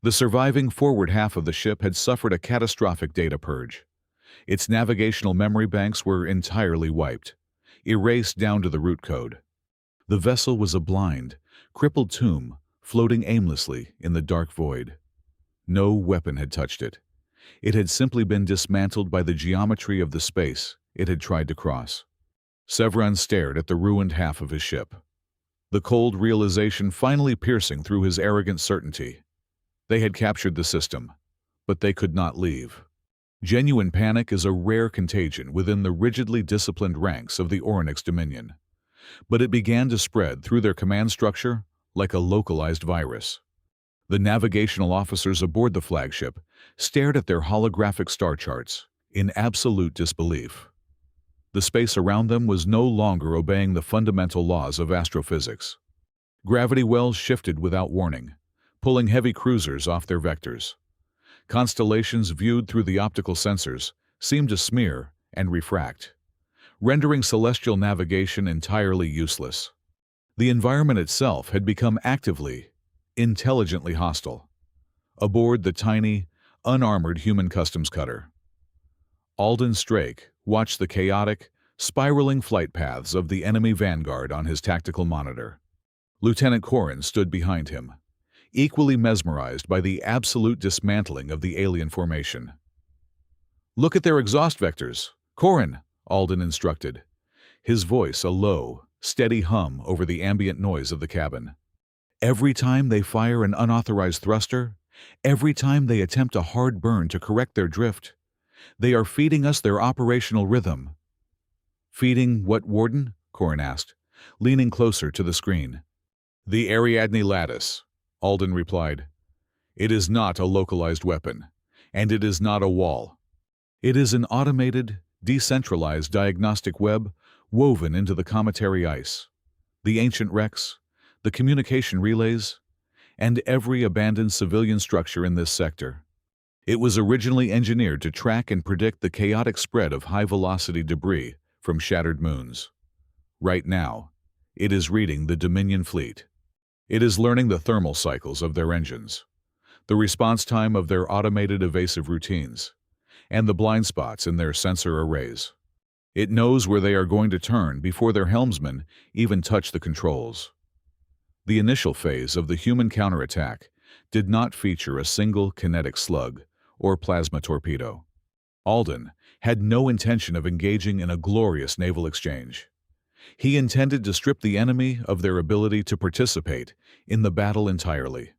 The surviving forward half of the ship had suffered a catastrophic data purge. Its navigational memory banks were entirely wiped, erased down to the root code. The vessel was a blind, crippled tomb floating aimlessly in the dark void. No weapon had touched it. It had simply been dismantled by the geometry of the space it had tried to cross. Severin stared at the ruined half of his ship, the cold realization finally piercing through his arrogant certainty. They had captured the system, but they could not leave. Genuine panic is a rare contagion within the rigidly disciplined ranks of the Oryx Dominion, but it began to spread through their command structure like a localized virus. The navigational officers aboard the flagship stared at their holographic star charts in absolute disbelief. The space around them was no longer obeying the fundamental laws of astrophysics. Gravity wells shifted without warning, pulling heavy cruisers off their vectors. Constellations viewed through the optical sensors seemed to smear and refract, rendering celestial navigation entirely useless. The environment itself had become actively, intelligently hostile. Aboard the tiny, unarmored human customs cutter, Alden Strake watched the chaotic, spiraling flight paths of the enemy vanguard on his tactical monitor. Lieutenant Corrin stood behind him, equally mesmerized by the absolute dismantling of the alien formation. "Look at their exhaust vectors, Corrin," Alden instructed, his voice a low, steady hum over the ambient noise of the cabin. "Every time they fire an unauthorized thruster, every time they attempt a hard burn to correct their drift, they are feeding us their operational rhythm." "Feeding what, Warden?" Corrin asked, leaning closer to the screen. "The Ariadne lattice," Alden replied. "It is not a localized weapon, and it is not a wall. It is an automated, decentralized diagnostic web woven into the cometary ice, the ancient wrecks, the communication relays, and every abandoned civilian structure in this sector. It was originally engineered to track and predict the chaotic spread of high-velocity debris from shattered moons. Right now, it is reading the Dominion fleet. It is learning the thermal cycles of their engines, the response time of their automated evasive routines, and the blind spots in their sensor arrays. It knows where they are going to turn before their helmsmen even touch the controls." The initial phase of the human counterattack did not feature a single kinetic slug or plasma torpedo. Alden had no intention of engaging in a glorious naval exchange. He intended to strip the enemy of their ability to participate in the battle entirely.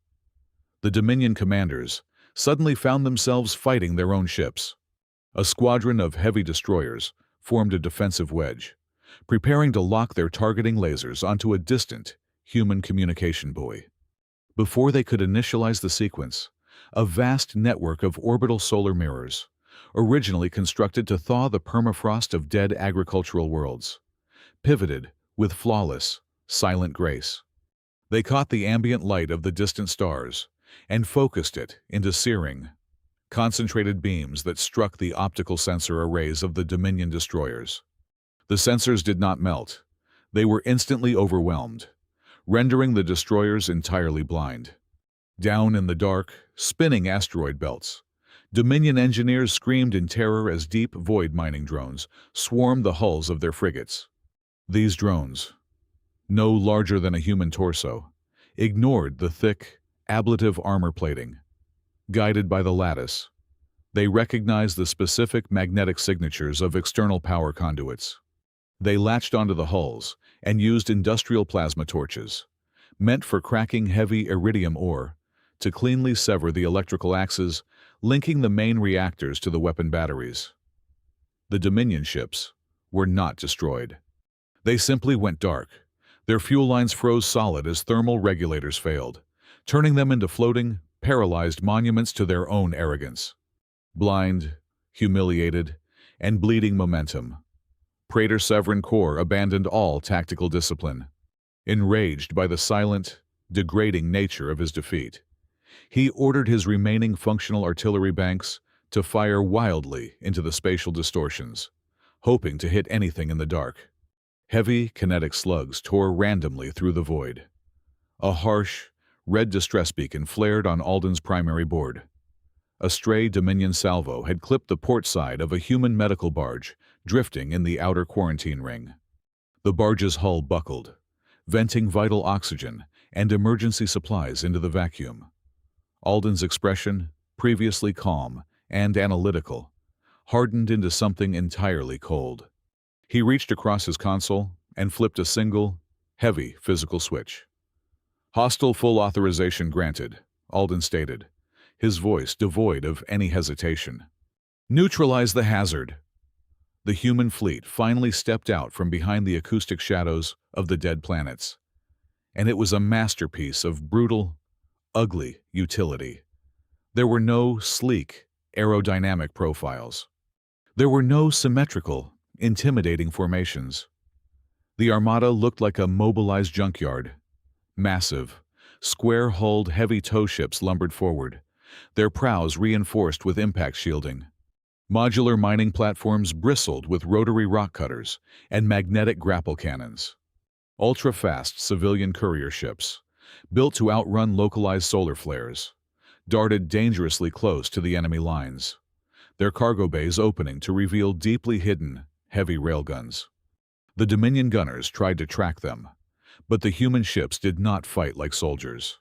The Dominion commanders suddenly found themselves fighting their own ships. A squadron of heavy destroyers formed a defensive wedge, preparing to lock their targeting lasers onto a distant human communication buoy. Before they could initialize the sequence, a vast network of orbital solar mirrors, originally constructed to thaw the permafrost of dead agricultural worlds, pivoted with flawless, silent grace. They caught the ambient light of the distant stars and focused it into searing, concentrated beams that struck the optical sensor arrays of the Dominion destroyers. The sensors did not melt. They were instantly overwhelmed, rendering the destroyers entirely blind. Down in the dark, spinning asteroid belts, Dominion engineers screamed in terror as deep void mining drones swarmed the hulls of their frigates. These drones, no larger than a human torso, ignored the thick, ablative armor plating. Guided by the lattice, they recognized the specific magnetic signatures of external power conduits. They latched onto the hulls and used industrial plasma torches, meant for cracking heavy iridium ore, to cleanly sever the electrical axes linking the main reactors to the weapon batteries. The Dominion ships were not destroyed. They simply went dark. Their fuel lines froze solid as thermal regulators failed, turning them into floating, paralyzed monuments to their own arrogance. Blind, humiliated, and bleeding momentum, Praetor Severin Corps abandoned all tactical discipline. Enraged by the silent, degrading nature of his defeat, he ordered his remaining functional artillery banks to fire wildly into the spatial distortions, hoping to hit anything in the dark. Heavy kinetic slugs tore randomly through the void. A harsh, red distress beacon flared on Alden's primary board. A stray Dominion salvo had clipped the port side of a human medical barge drifting in the outer quarantine ring. The barge's hull buckled, venting vital oxygen and emergency supplies into the vacuum. Alden's expression, previously calm and analytical, hardened into something entirely cold. He reached across his console and flipped a single, heavy physical switch. "Hostile full authorization granted," Alden stated, his voice devoid of any hesitation. "Neutralize the hazard." The human fleet finally stepped out from behind the acoustic shadows of the dead planets, and it was a masterpiece of brutal, ugly utility. There were no sleek, aerodynamic profiles. There were no symmetrical, intimidating formations. The armada looked like a mobilized junkyard. Massive, square-hulled heavy tow ships lumbered forward, their prows reinforced with impact shielding. Modular mining platforms bristled with rotary rock cutters and magnetic grapple cannons. Ultra-fast civilian courier ships, built to outrun localized solar flares, darted dangerously close to the enemy lines, their cargo bays opening to reveal deeply hidden, heavy railguns. The Dominion gunners tried to track them, but the human ships did not fight like soldiers.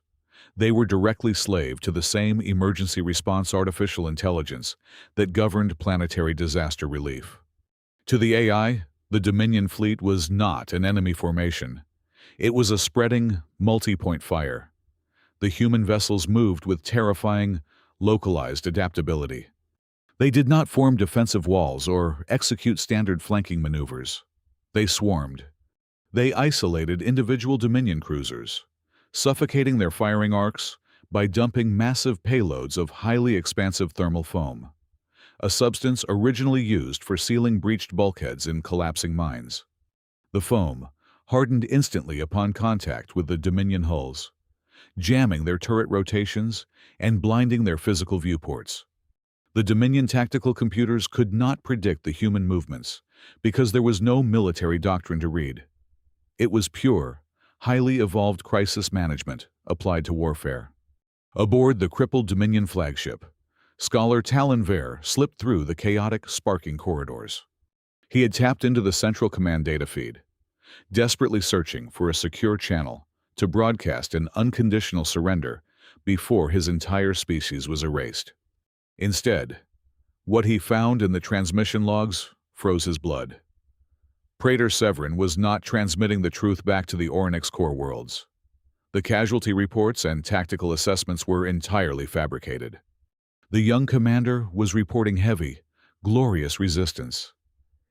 They were directly slave to the same emergency response artificial intelligence that governed planetary disaster relief. To the AI, the Dominion fleet was not an enemy formation. It was a spreading, multi-point fire. The human vessels moved with terrifying, localized adaptability. They did not form defensive walls or execute standard flanking maneuvers. They swarmed. They isolated individual Dominion cruisers, suffocating their firing arcs by dumping massive payloads of highly expansive thermal foam, a substance originally used for sealing breached bulkheads in collapsing mines. The foam hardened instantly upon contact with the Dominion hulls, jamming their turret rotations and blinding their physical viewports. The Dominion tactical computers could not predict the human movements because there was no military doctrine to read. It was pure, highly evolved crisis management applied to warfare. Aboard the crippled Dominion flagship, scholar Talon slipped through the chaotic, sparking corridors. He had tapped into the central command data feed, desperately searching for a secure channel to broadcast an unconditional surrender before his entire species was erased. Instead, what he found in the transmission logs froze his blood. Traitor Severin was not transmitting the truth back to the Orynyx core worlds. The casualty reports and tactical assessments were entirely fabricated. The young commander was reporting heavy, glorious resistance.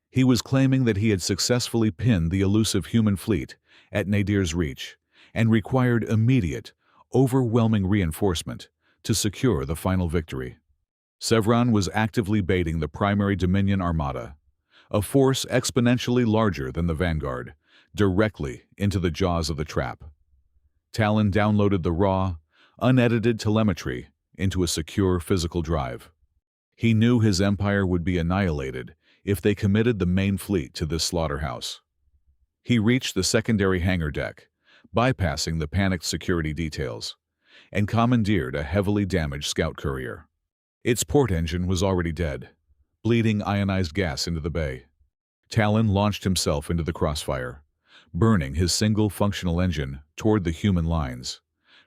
He was claiming that he had successfully pinned the elusive human fleet at Nadir's reach and required immediate, overwhelming reinforcement to secure the final victory. Severin was actively baiting the primary Dominion armada, a force exponentially larger than the Vanguard, directly into the jaws of the trap. Talon downloaded the raw, unedited telemetry into a secure physical drive. He knew his empire would be annihilated if they committed the main fleet to this slaughterhouse. He reached the secondary hangar deck, bypassing the panicked security details, and commandeered a heavily damaged scout courier. Its port engine was already dead, bleeding ionized gas into the bay. Talon launched himself into the crossfire, burning his single functional engine toward the human lines,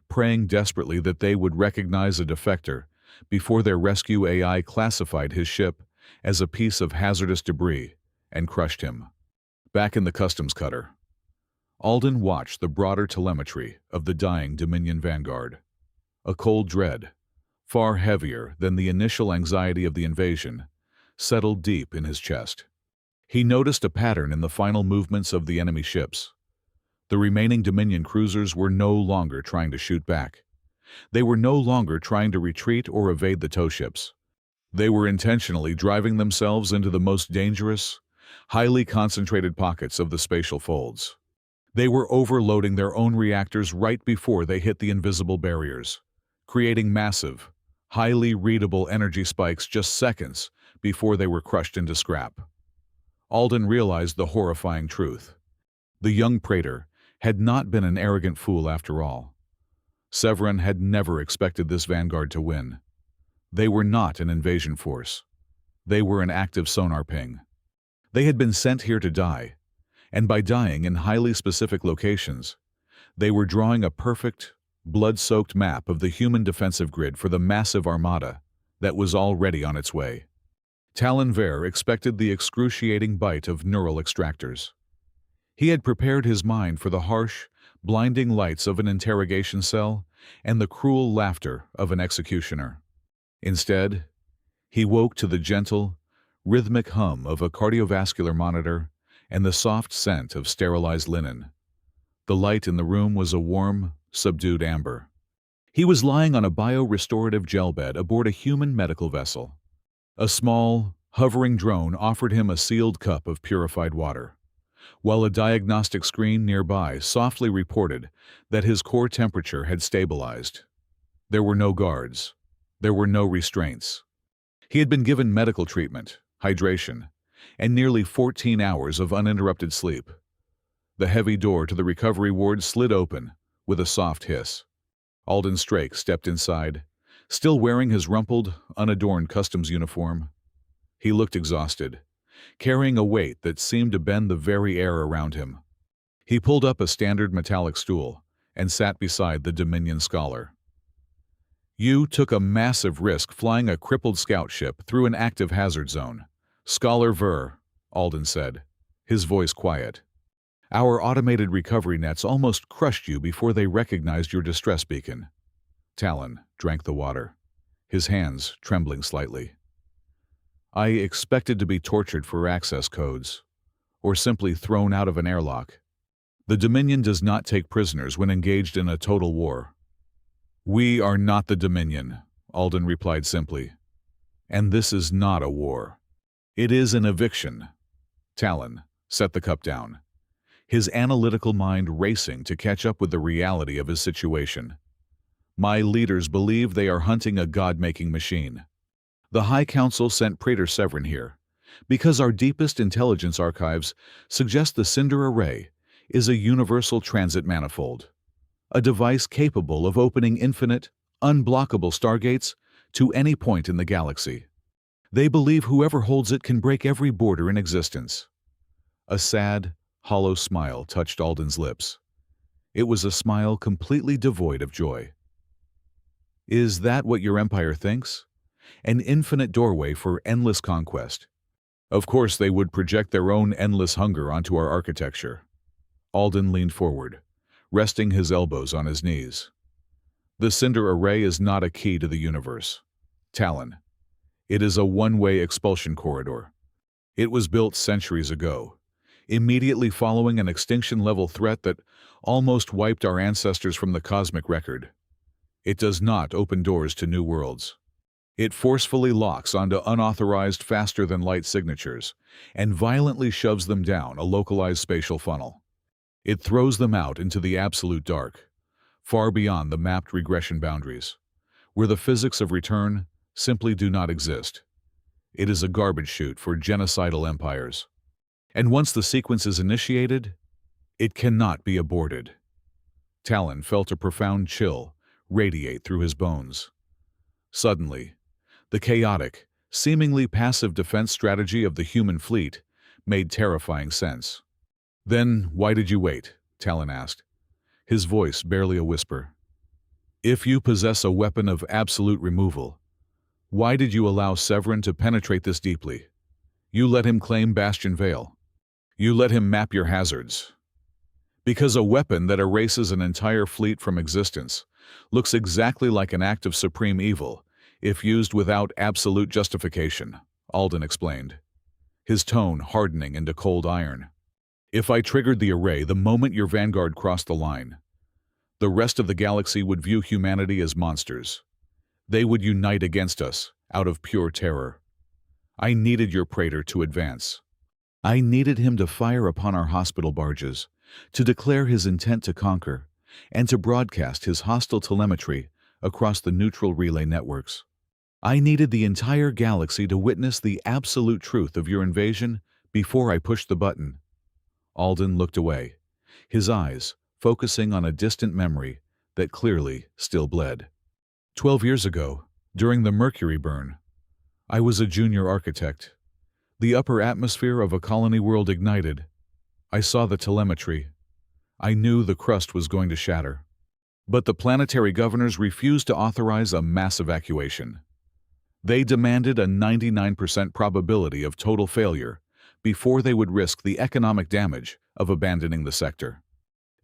praying desperately that they would recognize a defector before their rescue AI classified his ship as a piece of hazardous debris and crushed him. Back in the customs cutter, Alden watched the broader telemetry of the dying Dominion Vanguard. A cold dread, far heavier than the initial anxiety of the invasion, settled deep in his chest. He noticed a pattern in the final movements of the enemy ships. The remaining Dominion cruisers were no longer trying to shoot back. They were no longer trying to retreat or evade the tow ships. They were intentionally driving themselves into the most dangerous, highly concentrated pockets of the spatial folds. They were overloading their own reactors right before they hit the invisible barriers, creating massive, highly readable energy spikes just seconds before they were crushed into scrap. Alden realized the horrifying truth. The young traitor had not been an arrogant fool after all. Severin had never expected this vanguard to win. They were not an invasion force. They were an active sonar ping. They had been sent here to die, and by dying in highly specific locations, They were drawing a perfect, blood-soaked map of the human defensive grid for the massive armada that was already on its way. Talon expected the excruciating bite of neural extractors. He had prepared his mind for the harsh, blinding lights of an interrogation cell and the cruel laughter of an executioner. Instead, he woke to the gentle, rhythmic hum of a cardiovascular monitor and the soft scent of sterilized linen. The light in the room was a warm, subdued amber. He was lying on a bio-restorative gel bed aboard a human medical vessel. A small, hovering drone offered him a sealed cup of purified water, while a diagnostic screen nearby softly reported that his core temperature had stabilized. There were no guards. There were no restraints. He had been given medical treatment, hydration, and nearly 14 hours of uninterrupted sleep. The heavy door to the recovery ward slid open with a soft hiss. Alden Strake stepped inside, still wearing his rumpled, unadorned customs uniform. He looked exhausted, carrying a weight that seemed to bend the very air around him. He pulled up a standard metallic stool and sat beside the Dominion scholar. "You took a massive risk flying a crippled scout ship through an active hazard zone, Scholar Alden said, his voice quiet. "Our automated recovery nets almost crushed you before they recognized your distress beacon." Talon drank the water, his hands trembling slightly. "I expected to be tortured for access codes, or simply thrown out of an airlock. The Dominion does not take prisoners when engaged in a total war." "We are not the Dominion," Alden replied simply. "And this is not a war. It is an eviction." Talon set the cup down, his analytical mind racing to catch up with the reality of his situation. "My leaders believe they are hunting a god-making machine. The High Council sent Praetor Severin here because our deepest intelligence archives suggest the Cinder Array is a universal transit manifold, a device capable of opening infinite, unblockable stargates to any point in the galaxy. They believe whoever holds it can break every border in existence." A sad, hollow smile touched Alden's lips. It was a smile completely devoid of joy. "Is that what your empire thinks? An infinite doorway for endless conquest? Of course they would project their own endless hunger onto our architecture." Alden leaned forward, resting his elbows on his knees. "The Cinder Array is not a key to the universe, Talon. It is a one-way expulsion corridor. It was built centuries ago, immediately following an extinction-level threat that almost wiped our ancestors from the cosmic record. It does not open doors to new worlds. It forcefully locks onto unauthorized faster-than-light signatures and violently shoves them down a localized spatial funnel. It throws them out into the absolute dark, far beyond the mapped regression boundaries, where the physics of return simply do not exist. It is a garbage chute for genocidal empires. And once the sequence is initiated, it cannot be aborted." Talon felt a profound chill radiate through his bones. Suddenly, the chaotic, seemingly passive defense strategy of the human fleet made terrifying sense. "Then why did you wait?" Talon asked, his voice barely a whisper. "If you possess a weapon of absolute removal, why did you allow Severin to penetrate this deeply? You let him claim Bastion Vale. You let him map your hazards. Because a weapon that erases an entire fleet from existence looks exactly like an act of supreme evil if used without absolute justification," Alden explained, his tone hardening into cold iron. "If I triggered the array the moment your vanguard crossed the line, the rest of the galaxy would view humanity as monsters. They would unite against us out of pure terror. I needed your praetor to advance. I needed him to fire upon our hospital barges, to declare his intent to conquer, and to broadcast his hostile telemetry across the neutral relay networks. I needed the entire galaxy to witness the absolute truth of your invasion before I pushed the button." Alden looked away, his eyes focusing on a distant memory that clearly still bled. 12 years ago, during the Mercury burn, I was a junior architect. The upper atmosphere of a colony world ignited. I saw the telemetry. I knew the crust was going to shatter. But the planetary governors refused to authorize a mass evacuation. They demanded a 99% probability of total failure before they would risk the economic damage of abandoning the sector.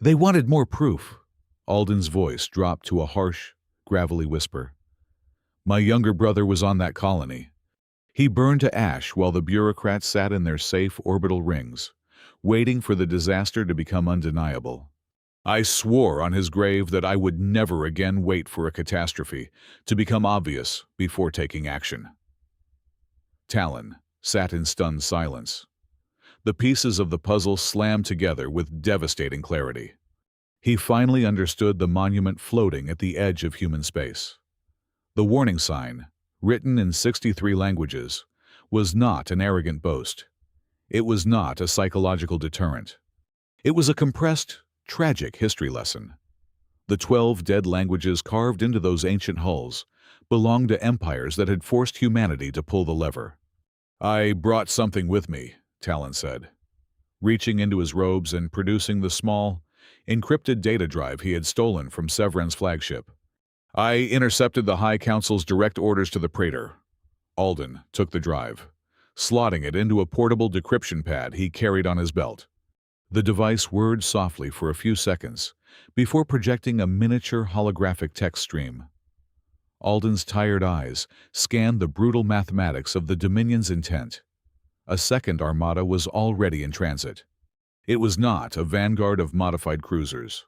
They wanted more proof. Alden's voice dropped to a harsh, gravelly whisper. My younger brother was on that colony. He burned to ash while the bureaucrats sat in their safe orbital rings, waiting for the disaster to become undeniable. I swore on his grave that I would never again wait for a catastrophe to become obvious before taking action. Talon sat in stunned silence. The pieces of the puzzle slammed together with devastating clarity. He finally understood the monument floating at the edge of human space. The warning sign, written in 63 languages, was not an arrogant boast. It was not a psychological deterrent. It was a compressed, tragic history lesson. The 12 dead languages carved into those ancient hulls belonged to empires that had forced humanity to pull the lever. I brought something with me, Talon said, reaching into his robes and producing the small, encrypted data drive he had stolen from Severan's flagship. I intercepted the High Council's direct orders to the traitor. Alden took the drive, slotting it into a portable decryption pad he carried on his belt. The device whirred softly for a few seconds before projecting a miniature holographic text stream. Alden's tired eyes scanned the brutal mathematics of the Dominion's intent. A second armada was already in transit. It was not a vanguard of modified cruisers.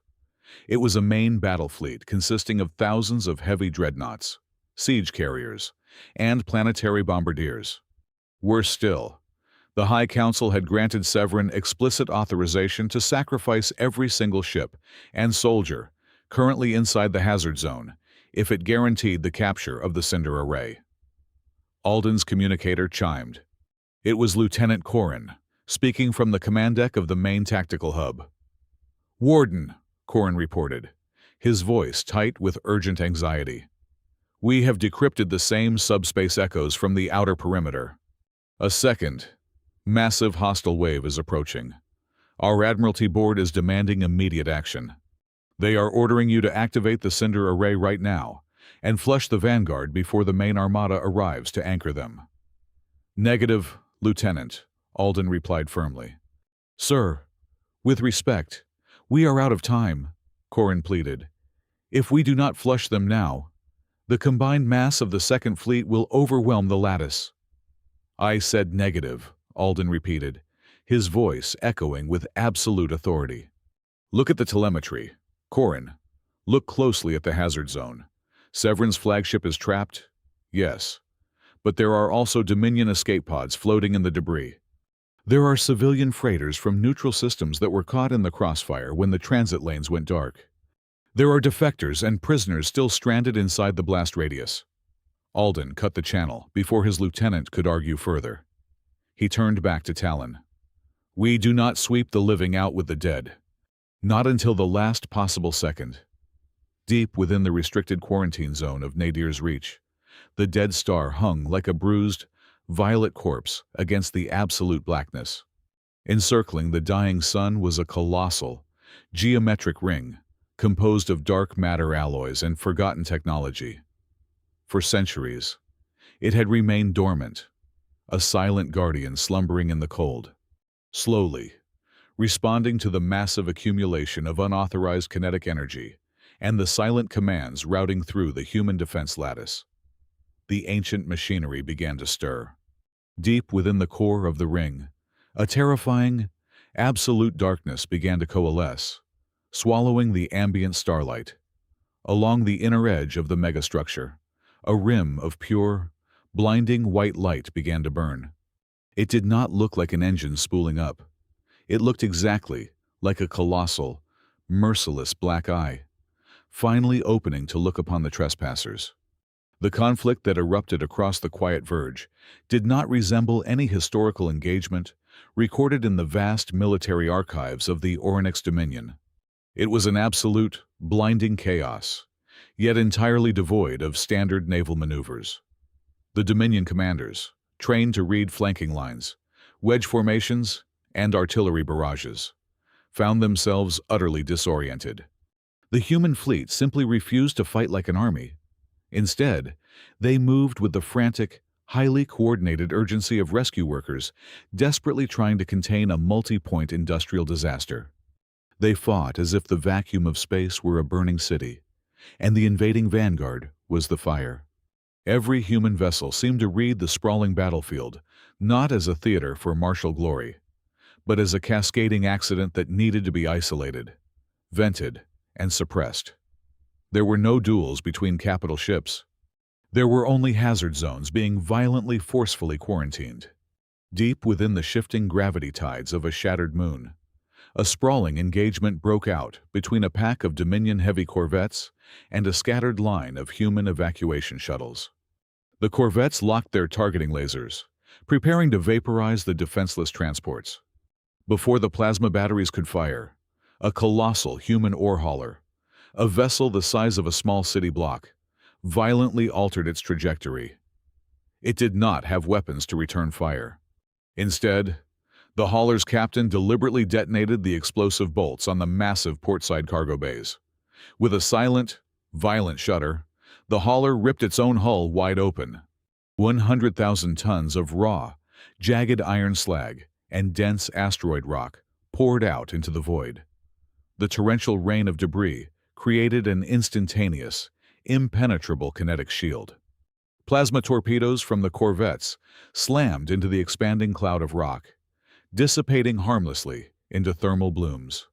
It was a main battle fleet consisting of thousands of heavy dreadnoughts, siege carriers, and planetary bombardiers. Worse still, the High Council had granted Severan explicit authorization to sacrifice every single ship and soldier currently inside the hazard zone if it guaranteed the capture of the Cinder Array. Alden's communicator chimed. It was Lieutenant Corrin, speaking from the command deck of the main tactical hub. Warden, Corrin reported, his voice tight with urgent anxiety. We have decrypted the same subspace echoes from the outer perimeter. A second, massive hostile wave is approaching. Our Admiralty Board is demanding immediate action. They are ordering you to activate the Cinder Array right now and flush the Vanguard before the main armada arrives to anchor them. Negative, Lieutenant, Alden replied firmly. Sir, with respect, we are out of time, Corrin pleaded. If we do not flush them now, the combined mass of the Second Fleet will overwhelm the lattice. I said negative, Alden repeated, his voice echoing with absolute authority. Look at the telemetry. Corrin, look closely at the hazard zone. Severan's flagship is trapped? Yes. But there are also Dominion escape pods floating in the debris. There are civilian freighters from neutral systems that were caught in the crossfire when the transit lanes went dark. There are defectors and prisoners still stranded inside the blast radius. Alden cut the channel before his lieutenant could argue further. He turned back to Talon. We do not sweep the living out with the dead. Not until the last possible second. Deep within the restricted quarantine zone of Nadir's reach, the dead star hung like a bruised, violet corpse against the absolute blackness. Encircling the dying sun was a colossal, geometric ring composed of dark matter alloys and forgotten technology. For centuries, it had remained dormant, a silent guardian slumbering in the cold. Slowly, responding to the massive accumulation of unauthorized kinetic energy and the silent commands routing through the human defense lattice. The ancient machinery began to stir. Deep within the core of the ring, a terrifying, absolute darkness began to coalesce, swallowing the ambient starlight. Along the inner edge of the megastructure, a rim of pure, blinding white light began to burn. It did not look like an engine spooling up. It looked exactly like a colossal, merciless black eye, finally opening to look upon the trespassers. The conflict that erupted across the quiet verge did not resemble any historical engagement recorded in the vast military archives of the Orynyx Dominion. It was an absolute, blinding chaos, yet entirely devoid of standard naval maneuvers. The Dominion commanders, trained to read flanking lines, wedge formations, and artillery barrages, found themselves utterly disoriented. The human fleet simply refused to fight like an army. Instead, they moved with the frantic, highly coordinated urgency of rescue workers desperately trying to contain a multi-point industrial disaster. They fought as if the vacuum of space were a burning city, and the invading vanguard was the fire. Every human vessel seemed to read the sprawling battlefield not as a theater for martial glory, but as a cascading accident that needed to be isolated, vented, and suppressed. There were no duels between capital ships. There were only hazard zones being violently forcefully quarantined. Deep within the shifting gravity tides of a shattered moon, a sprawling engagement broke out between a pack of Dominion-heavy corvettes and a scattered line of human evacuation shuttles. The corvettes locked their targeting lasers, preparing to vaporize the defenseless transports. Before the plasma batteries could fire, a colossal human ore hauler, a vessel the size of a small city block, violently altered its trajectory. It did not have weapons to return fire. Instead, the hauler's captain deliberately detonated the explosive bolts on the massive portside cargo bays. With a silent, violent shudder, the hauler ripped its own hull wide open. 100,000 tons of raw, jagged iron slag and dense asteroid rock poured out into the void. The torrential rain of debris created an instantaneous, impenetrable kinetic shield. Plasma torpedoes from the corvettes slammed into the expanding cloud of rock, dissipating harmlessly into thermal blooms.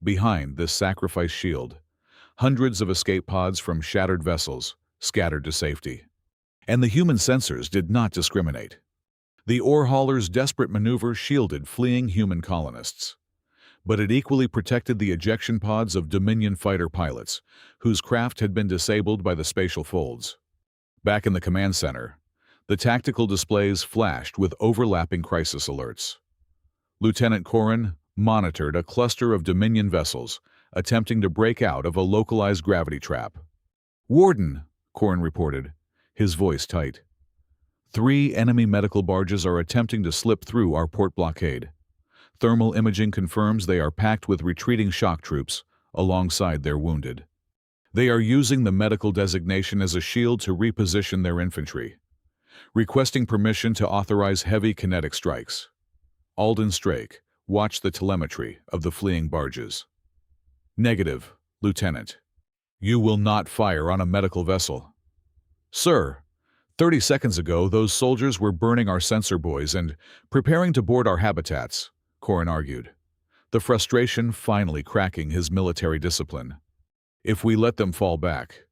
Behind this sacrifice shield, hundreds of escape pods from shattered vessels scattered to safety. And the human sensors did not discriminate. The ore hauler's desperate maneuver shielded fleeing human colonists, but it equally protected the ejection pods of Dominion fighter pilots, whose craft had been disabled by the spatial folds. Back in the command center, the tactical displays flashed with overlapping crisis alerts. Lieutenant Corrin monitored a cluster of Dominion vessels attempting to break out of a localized gravity trap. "Warden," Corrin reported, his voice tight. "3 enemy medical barges are attempting to slip through our port blockade. Thermal imaging confirms they are packed with retreating shock troops alongside their wounded. They are using the medical designation as a shield to reposition their infantry, requesting permission to authorize heavy kinetic strikes." Alden Strake watched the telemetry of the fleeing barges. "Negative, Lieutenant. You will not fire on a medical vessel." "Sir, 30 seconds ago those soldiers were burning our sensor buoys and preparing to board our habitats," Corrin argued, the frustration finally cracking his military discipline. "If we let them fall back,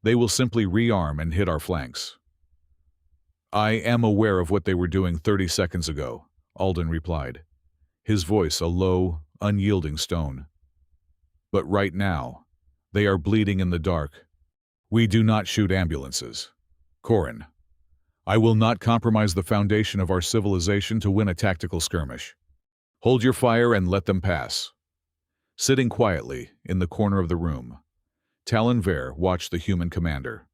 they will simply rearm and hit our flanks." "I am aware of what they were doing 30 seconds ago," Alden replied, his voice a low, unyielding stone. "But right now, they are bleeding in the dark. We do not shoot ambulances. Corrin, I will not compromise the foundation of our civilization to win a tactical skirmish. Hold your fire and let them pass." Sitting quietly in the corner of the room, Talon watched the human commander.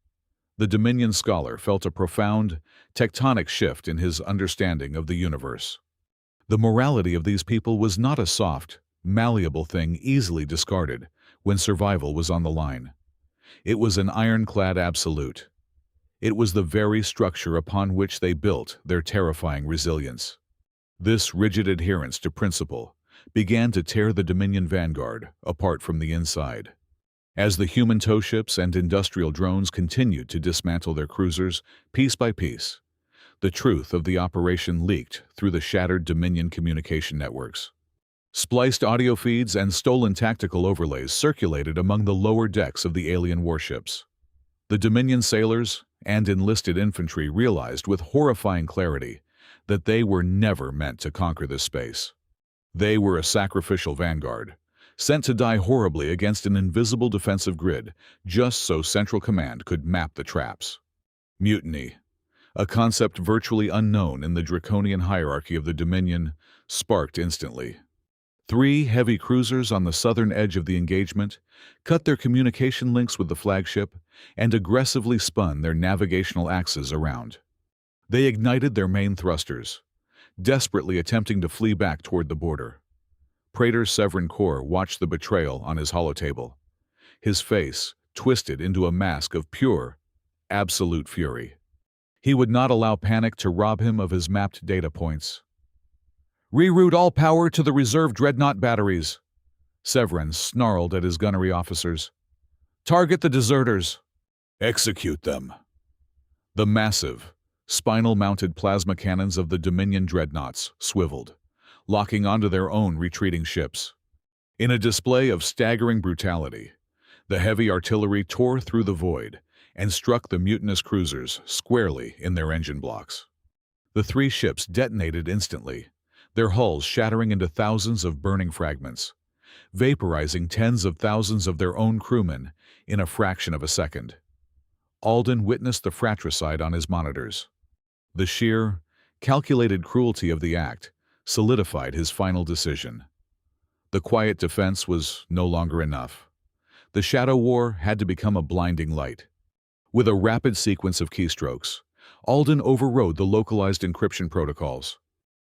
The Dominion scholar felt a profound, tectonic shift in his understanding of the universe. The morality of these people was not a soft, malleable thing easily discarded when survival was on the line. It was an ironclad absolute. It was the very structure upon which they built their terrifying resilience. This rigid adherence to principle began to tear the Dominion vanguard apart from the inside. As the human tow ships and industrial drones continued to dismantle their cruisers piece by piece, the truth of the operation leaked through the shattered Dominion communication networks. Spliced audio feeds and stolen tactical overlays circulated among the lower decks of the alien warships. The Dominion sailors and enlisted infantry realized with horrifying clarity that they were never meant to conquer this space. They were a sacrificial vanguard, sent to die horribly against an invisible defensive grid just so Central Command could map the traps. Mutiny, a concept virtually unknown in the draconian hierarchy of the Dominion, sparked instantly. 3 heavy cruisers on the southern edge of the engagement cut their communication links with the flagship and aggressively spun their navigational axes around. They ignited their main thrusters, desperately attempting to flee back toward the border. Praetor Severin Core watched the betrayal on his holotable, his face twisted into a mask of pure, absolute fury. He would not allow panic to rob him of his mapped data points. "Reroute all power to the reserve dreadnought batteries," Severin snarled at his gunnery officers. "Target the deserters. Execute them." The massive, spinal-mounted plasma cannons of the Dominion dreadnoughts swiveled, locking onto their own retreating ships. In a display of staggering brutality, the heavy artillery tore through the void and struck the mutinous cruisers squarely in their engine blocks. The three ships detonated instantly, their hulls shattering into thousands of burning fragments, vaporizing tens of thousands of their own crewmen in a fraction of a second. Alden witnessed the fratricide on his monitors. The sheer, calculated cruelty of the act solidified his final decision. The quiet defense was no longer enough. The shadow war had to become a blinding light. With a rapid sequence of keystrokes, Alden overrode the localized encryption protocols.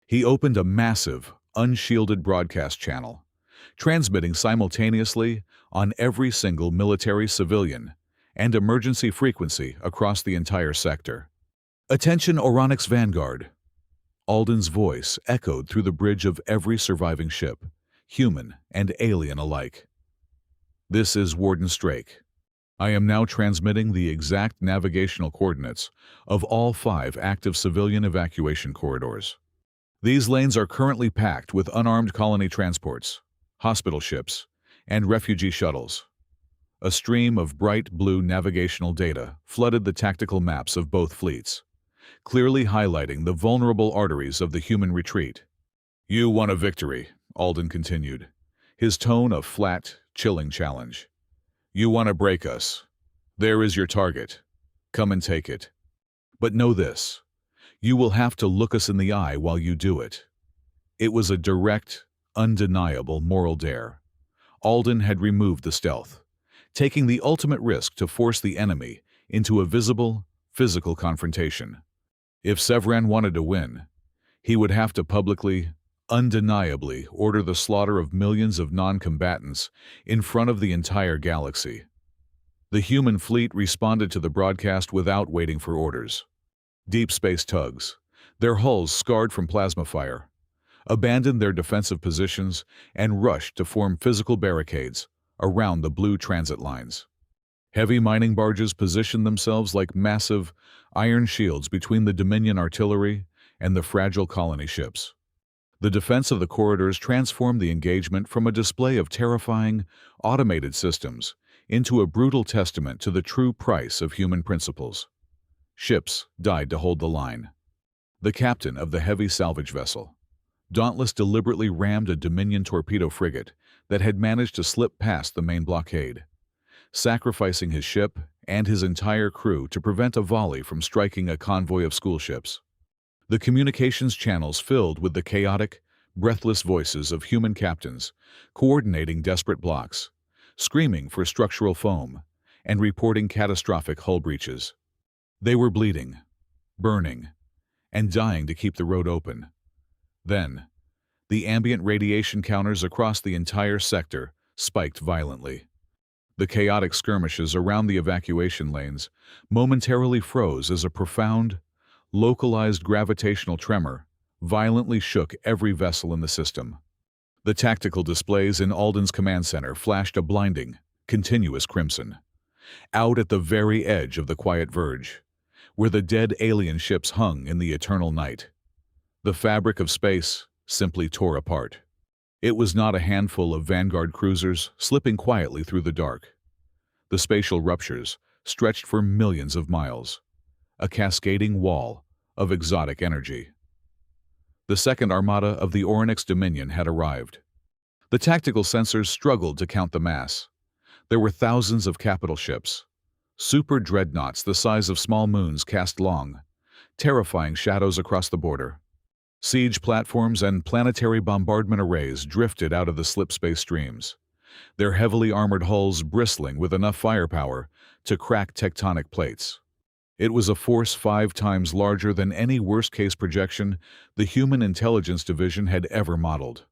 He opened a massive, unshielded broadcast channel, transmitting simultaneously on every single military, civilian, and emergency frequency across the entire sector. "Attention Oronix Vanguard!" Alden's voice echoed through the bridge of every surviving ship, human and alien alike. "This is Warden Strake. I am now transmitting the exact navigational coordinates of all 5 active civilian evacuation corridors. These lanes are currently packed with unarmed colony transports, hospital ships, and refugee shuttles." A stream of bright blue navigational data flooded the tactical maps of both fleets, clearly highlighting the vulnerable arteries of the human retreat. "You won a victory," Alden continued, his tone a flat, chilling challenge. "You want to break us. There is your target. Come and take it. But know this, you will have to look us in the eye while you do it." It was a direct, undeniable moral dare. Alden had removed the stealth, taking the ultimate risk to force the enemy into a visible, physical confrontation. If Severin wanted to win, he would have to publicly, undeniably order the slaughter of millions of non-combatants in front of the entire galaxy. The human fleet responded to the broadcast without waiting for orders. Deep space tugs, their hulls scarred from plasma fire, abandoned their defensive positions and rushed to form physical barricades around the blue transit lines. Heavy mining barges positioned themselves like massive, iron shields between the Dominion artillery and the fragile colony ships. The defense of the corridors transformed the engagement from a display of terrifying, automated systems into a brutal testament to the true price of human principles. Ships died to hold the line. The captain of the heavy salvage vessel, Dauntless, deliberately rammed a Dominion torpedo frigate that had managed to slip past the main blockade, sacrificing his ship and his entire crew to prevent a volley from striking a convoy of school ships. The communications channels filled with the chaotic, breathless voices of human captains, coordinating desperate blocks, screaming for structural foam, and reporting catastrophic hull breaches. They were bleeding, burning, and dying to keep the road open. Then, the ambient radiation counters across the entire sector spiked violently. The chaotic skirmishes around the evacuation lanes momentarily froze as a profound, localized gravitational tremor violently shook every vessel in the system. The tactical displays in Alden's command center flashed a blinding, continuous crimson. Out at the very edge of the quiet verge, where the dead alien ships hung in the eternal night, the fabric of space simply tore apart. It was not a handful of Vanguard cruisers slipping quietly through the dark. The spatial ruptures stretched for millions of miles, a cascading wall of exotic energy. The second armada of the Oronix Dominion had arrived. The tactical sensors struggled to count the mass. There were thousands of capital ships. Super dreadnoughts the size of small moons cast long, terrifying shadows across the border. Siege platforms and planetary bombardment arrays drifted out of the slipspace streams, their heavily armored hulls bristling with enough firepower to crack tectonic plates. It was a force 5 times larger than any worst-case projection the Human Intelligence Division had ever modeled.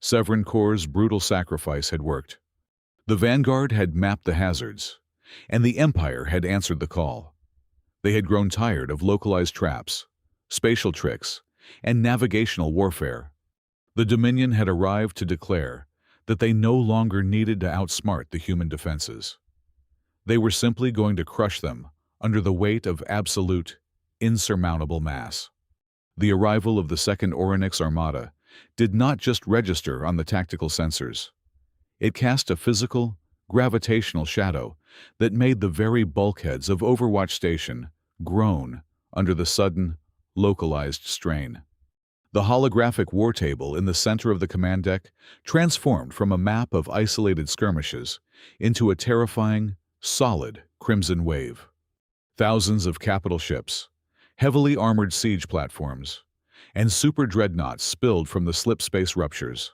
Severin Corps' brutal sacrifice had worked. The vanguard had mapped the hazards, and the Empire had answered the call. They had grown tired of localized traps, spatial tricks, and navigational warfare. The Dominion had arrived to declare that they no longer needed to outsmart the human defenses. They were simply going to crush them under the weight of absolute, insurmountable mass. The arrival of the Second Orynyx Armada did not just register on the tactical sensors. It cast a physical, gravitational shadow that made the very bulkheads of Overwatch Station groan under the sudden, localized strain. The holographic war table in the center of the command deck transformed from a map of isolated skirmishes into a terrifying, solid crimson wave. Thousands of capital ships, heavily armored siege platforms, and super dreadnoughts spilled from the slip space ruptures.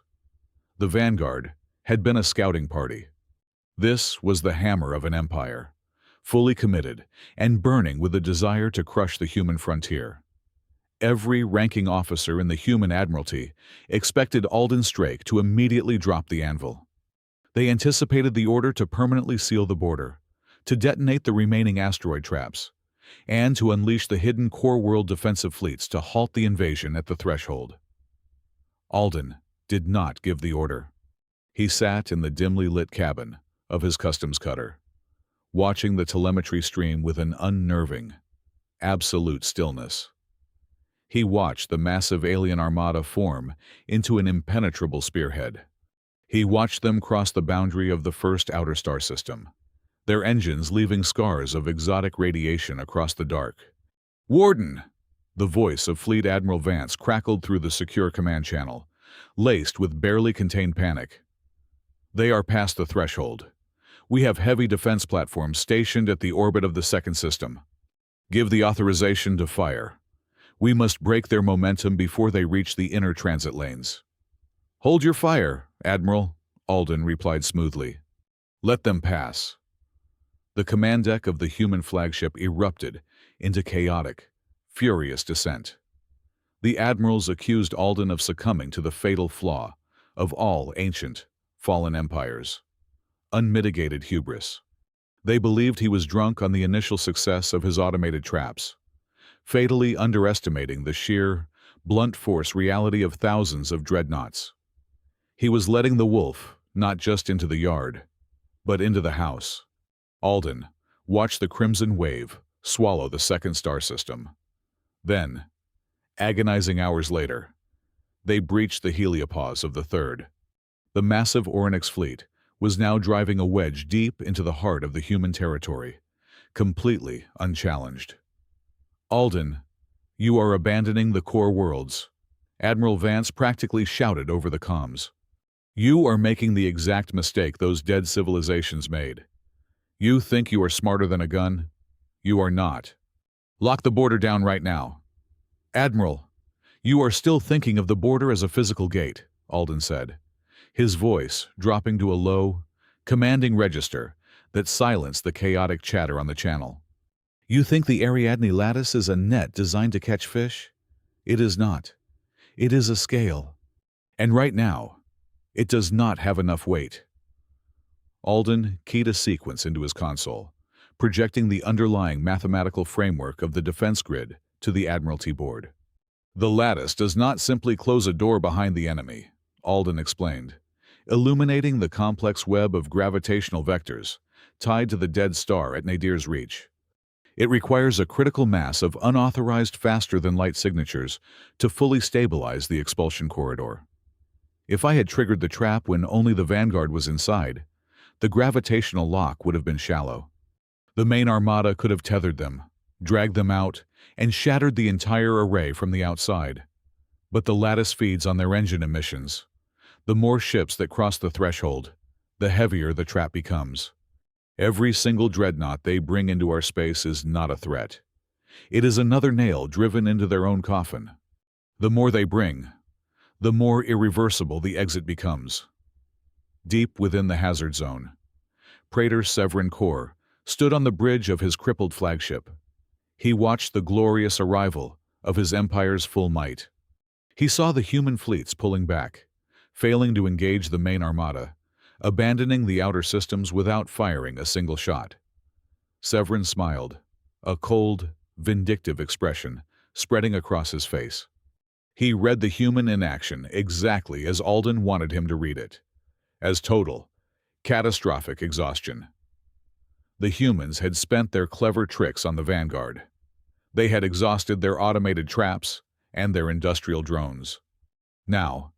The vanguard had been a scouting party. This was the hammer of an empire, fully committed and burning with the desire to crush the human frontier. Every ranking officer in the human admiralty expected Alden Strake to immediately drop the anvil. They anticipated the order to permanently seal the border, to detonate the remaining asteroid traps, and to unleash the hidden core world defensive fleets to halt the invasion at the threshold. Alden did not give the order. He sat in the dimly lit cabin of his customs cutter, watching the telemetry stream with an unnerving, absolute stillness. He watched the massive alien armada form into an impenetrable spearhead. He watched them cross the boundary of the first outer star system, their engines leaving scars of exotic radiation across the dark. "Warden!" The voice of Fleet Admiral Vance crackled through the secure command channel, laced with barely contained panic. "They are past the threshold. We have heavy defense platforms stationed at the orbit of the second system. Give the authorization to fire. We must break their momentum before they reach the inner transit lanes." "Hold your fire, Admiral," Alden replied smoothly. "Let them pass." The command deck of the human flagship erupted into chaotic, furious descent. The admirals accused Alden of succumbing to the fatal flaw of all ancient, fallen empires: unmitigated hubris. They believed he was drunk on the initial success of his automated traps, fatally underestimating the sheer, blunt force reality of thousands of dreadnoughts. He was letting the wolf not just into the yard, but into the house. Alden watched the crimson wave swallow the second star system. Then, agonizing hours later, they breached the heliopause of the third. The massive Orynyx fleet was now driving a wedge deep into the heart of the human territory, completely unchallenged. "Alden, you are abandoning the core worlds," Admiral Vance practically shouted over the comms. "You are making the exact mistake those dead civilizations made. You think you are smarter than a gun? You are not. Lock the border down right now." "Admiral, you are still thinking of the border as a physical gate," Alden said, his voice dropping to a low, commanding register that silenced the chaotic chatter on the channel. "You think the Ariadne lattice is a net designed to catch fish? It is not. It is a scale. And right now, it does not have enough weight." Alden keyed a sequence into his console, projecting the underlying mathematical framework of the defense grid to the Admiralty board. "The lattice does not simply close a door behind the enemy," Alden explained, illuminating the complex web of gravitational vectors tied to the dead star at Nadir's reach. "It requires a critical mass of unauthorized faster-than-light signatures to fully stabilize the expulsion corridor. If I had triggered the trap when only the vanguard was inside, the gravitational lock would have been shallow. The main armada could have tethered them, dragged them out, and shattered the entire array from the outside. But the lattice feeds on their engine emissions. The more ships that cross the threshold, the heavier the trap becomes. Every single dreadnought they bring into our space is not a threat. It is another nail driven into their own coffin. The more they bring, the more irreversible the exit becomes." Deep within the hazard zone, Praetor Severin Corps stood on the bridge of his crippled flagship. He watched the glorious arrival of his empire's full might. He saw the human fleets pulling back, failing to engage the main armada, abandoning the outer systems without firing a single shot. Severin smiled, a cold, vindictive expression spreading across his face. He read the human in action exactly as Alden wanted him to read it, as total, catastrophic exhaustion. The humans had spent their clever tricks on the vanguard. They had exhausted their automated traps and their industrial drones. Now,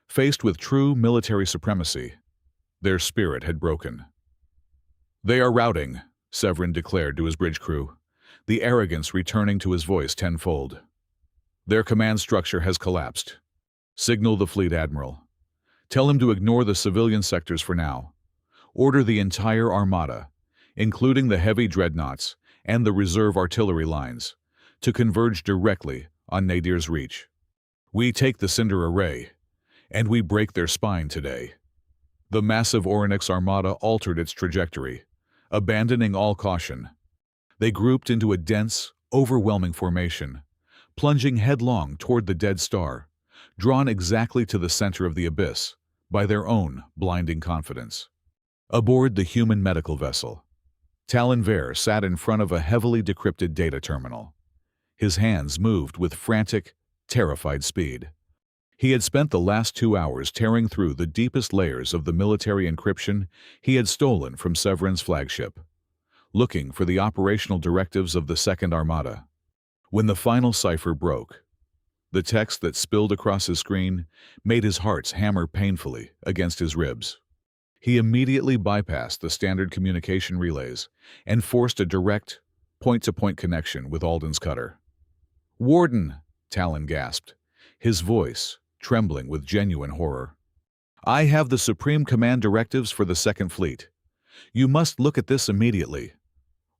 faced with true military supremacy, their spirit had broken. "They are routing," Severin declared to his bridge crew, the arrogance returning to his voice tenfold. "Their command structure has collapsed. Signal the fleet admiral. Tell him to ignore the civilian sectors for now. Order the entire armada, including the heavy dreadnoughts and the reserve artillery lines, to converge directly on Nadir's Reach. We take the Cinder Array, and we break their spine today." The massive Orynyx armada altered its trajectory, abandoning all caution. They grouped into a dense, overwhelming formation, plunging headlong toward the dead star, drawn exactly to the center of the abyss by their own blinding confidence. Aboard the human medical vessel, Talon sat in front of a heavily decrypted data terminal. His hands moved with frantic, terrified speed. He had spent the last 2 hours tearing through the deepest layers of the military encryption he had stolen from Severin's flagship, looking for the operational directives of the Second Armada. When the final cipher broke, the text that spilled across his screen made his heart hammer painfully against his ribs. He immediately bypassed the standard communication relays and forced a direct, point-to-point connection with Alden's cutter. "Warden," Talon gasped, his voice trembling with genuine horror. "I have the Supreme Command directives for the Second Fleet. You must look at this immediately."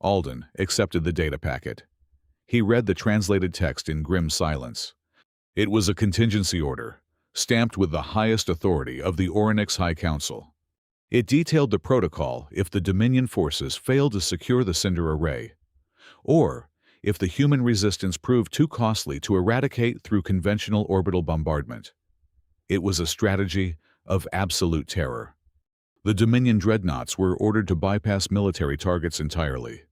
Alden accepted the data packet. He read the translated text in grim silence. It was a contingency order, stamped with the highest authority of the Orynyx High Council. It detailed the protocol if the Dominion forces failed to secure the Cinder Array, or if the human resistance proved too costly to eradicate through conventional orbital bombardment. It was a strategy of absolute terror. The Dominion dreadnoughts were ordered to bypass military targets entirely.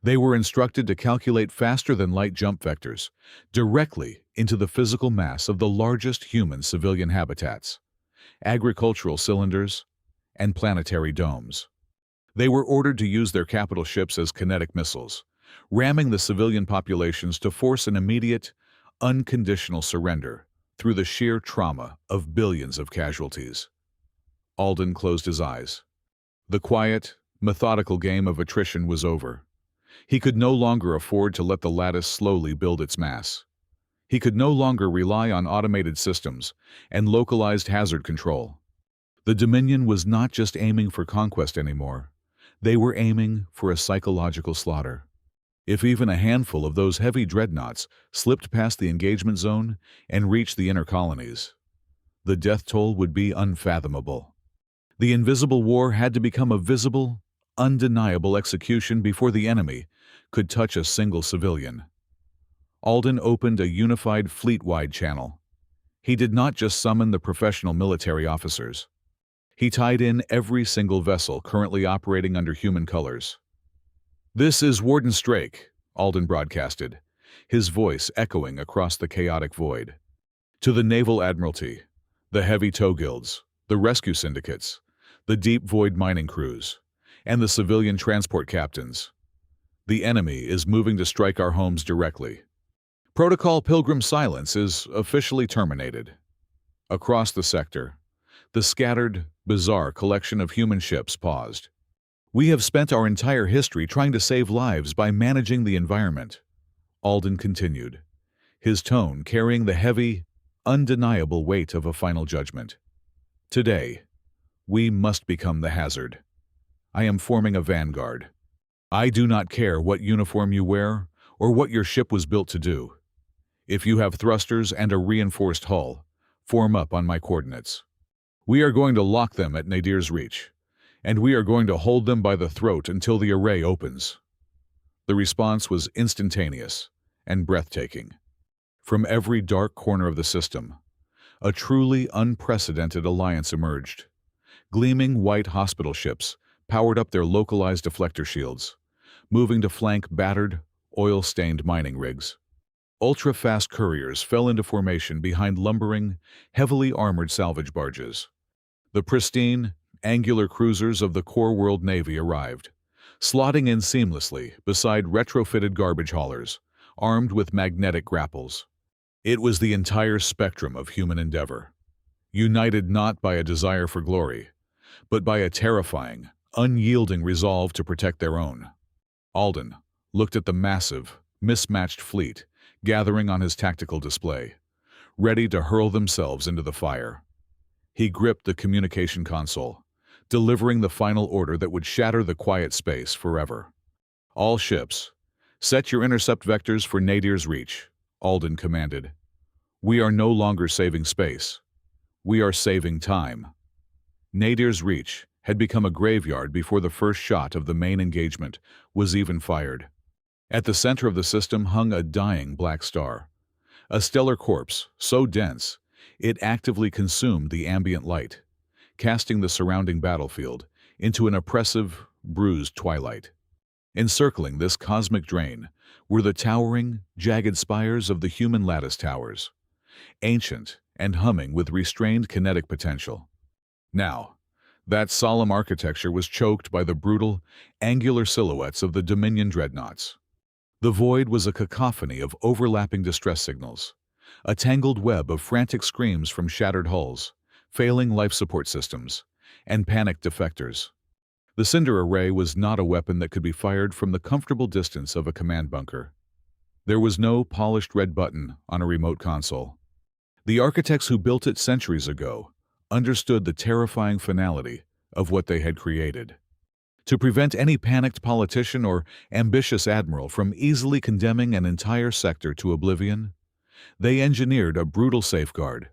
They were instructed to calculate faster-than-light jump vectors directly into the physical mass of the largest human civilian habitats, agricultural cylinders, and planetary domes. They were ordered to use their capital ships as kinetic missiles, ramming the civilian populations to force an immediate, unconditional surrender through the sheer trauma of billions of casualties. Alden closed his eyes. The quiet, methodical game of attrition was over. He could no longer afford to let the lattice slowly build its mass. He could no longer rely on automated systems and localized hazard control. The Dominion was not just aiming for conquest anymore. They were aiming for a psychological slaughter. If even a handful of those heavy dreadnoughts slipped past the engagement zone and reached the inner colonies, the death toll would be unfathomable. The invisible war had to become a visible, undeniable execution before the enemy could touch a single civilian. Alden opened a unified fleet-wide channel. He did not just summon the professional military officers. He tied in every single vessel currently operating under human colors. "This is Warden Strake," Alden broadcasted, his voice echoing across the chaotic void. "To the Naval Admiralty, the heavy tow guilds, the rescue syndicates, the deep void mining crews, and the civilian transport captains. The enemy is moving to strike our homes directly. Protocol Pilgrim Silence is officially terminated." Across the sector, the scattered, bizarre collection of human ships paused. "We have spent our entire history trying to save lives by managing the environment," Alden continued, his tone carrying the heavy, undeniable weight of a final judgment. "Today, we must become the hazard. I am forming a vanguard. I do not care what uniform you wear or what your ship was built to do. If you have thrusters and a reinforced hull, form up on my coordinates. We are going to lock them at Nadir's Reach, and we are going to hold them by the throat until the array opens." The response was instantaneous and breathtaking. From every dark corner of the system, A truly unprecedented alliance emerged. Gleaming white hospital ships powered up their localized deflector shields, moving to flank battered, oil-stained mining rigs. Ultra-fast couriers fell into formation behind lumbering, heavily armored salvage barges. The pristine, angular cruisers of the core world Navy arrived, slotting in seamlessly beside retrofitted garbage haulers, armed with magnetic grapples. It was the entire spectrum of human endeavor, united not by a desire for glory, but by a terrifying, unyielding resolve to protect their own. Alden looked at the massive, mismatched fleet gathering on his tactical display, ready to hurl themselves into the fire. He gripped the communication console, delivering the final order that would shatter the quiet space forever. "All ships, set your intercept vectors for Nadir's reach," Alden commanded. "We are no longer saving space. We are saving time." Nadir's reach had become a graveyard before the first shot of the main engagement was even fired. At the center of the system hung a dying black star, a stellar corpse so dense it actively consumed the ambient light, casting the surrounding battlefield into an oppressive, bruised twilight. Encircling this cosmic drain were the towering, jagged spires of the human lattice towers, ancient and humming with restrained kinetic potential. Now, that solemn architecture was choked by the brutal, angular silhouettes of the Dominion dreadnoughts. The void was a cacophony of overlapping distress signals, a tangled web of frantic screams from shattered hulls, failing life support systems, and panicked defectors. The Cinder Array was not a weapon that could be fired from the comfortable distance of a command bunker. There was no polished red button on a remote console. The architects who built it centuries ago understood the terrifying finality of what they had created. To prevent any panicked politician or ambitious admiral from easily condemning an entire sector to oblivion, they engineered a brutal safeguard.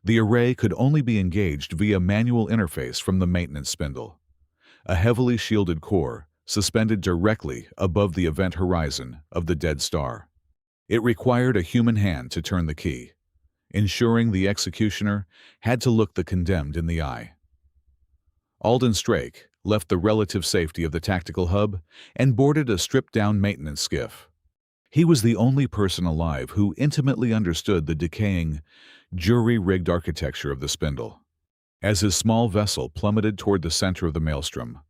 The array could only be engaged via manual interface from the maintenance spindle, a heavily shielded core suspended directly above the event horizon of the dead star. It required a human hand to turn the key, ensuring the executioner had to look the condemned in the eye. Alden Strake left the relative safety of the tactical hub and boarded a stripped-down maintenance skiff. He was the only person alive who intimately understood the decaying, jury-rigged architecture of the spindle. As his small vessel plummeted toward the center of the maelstrom,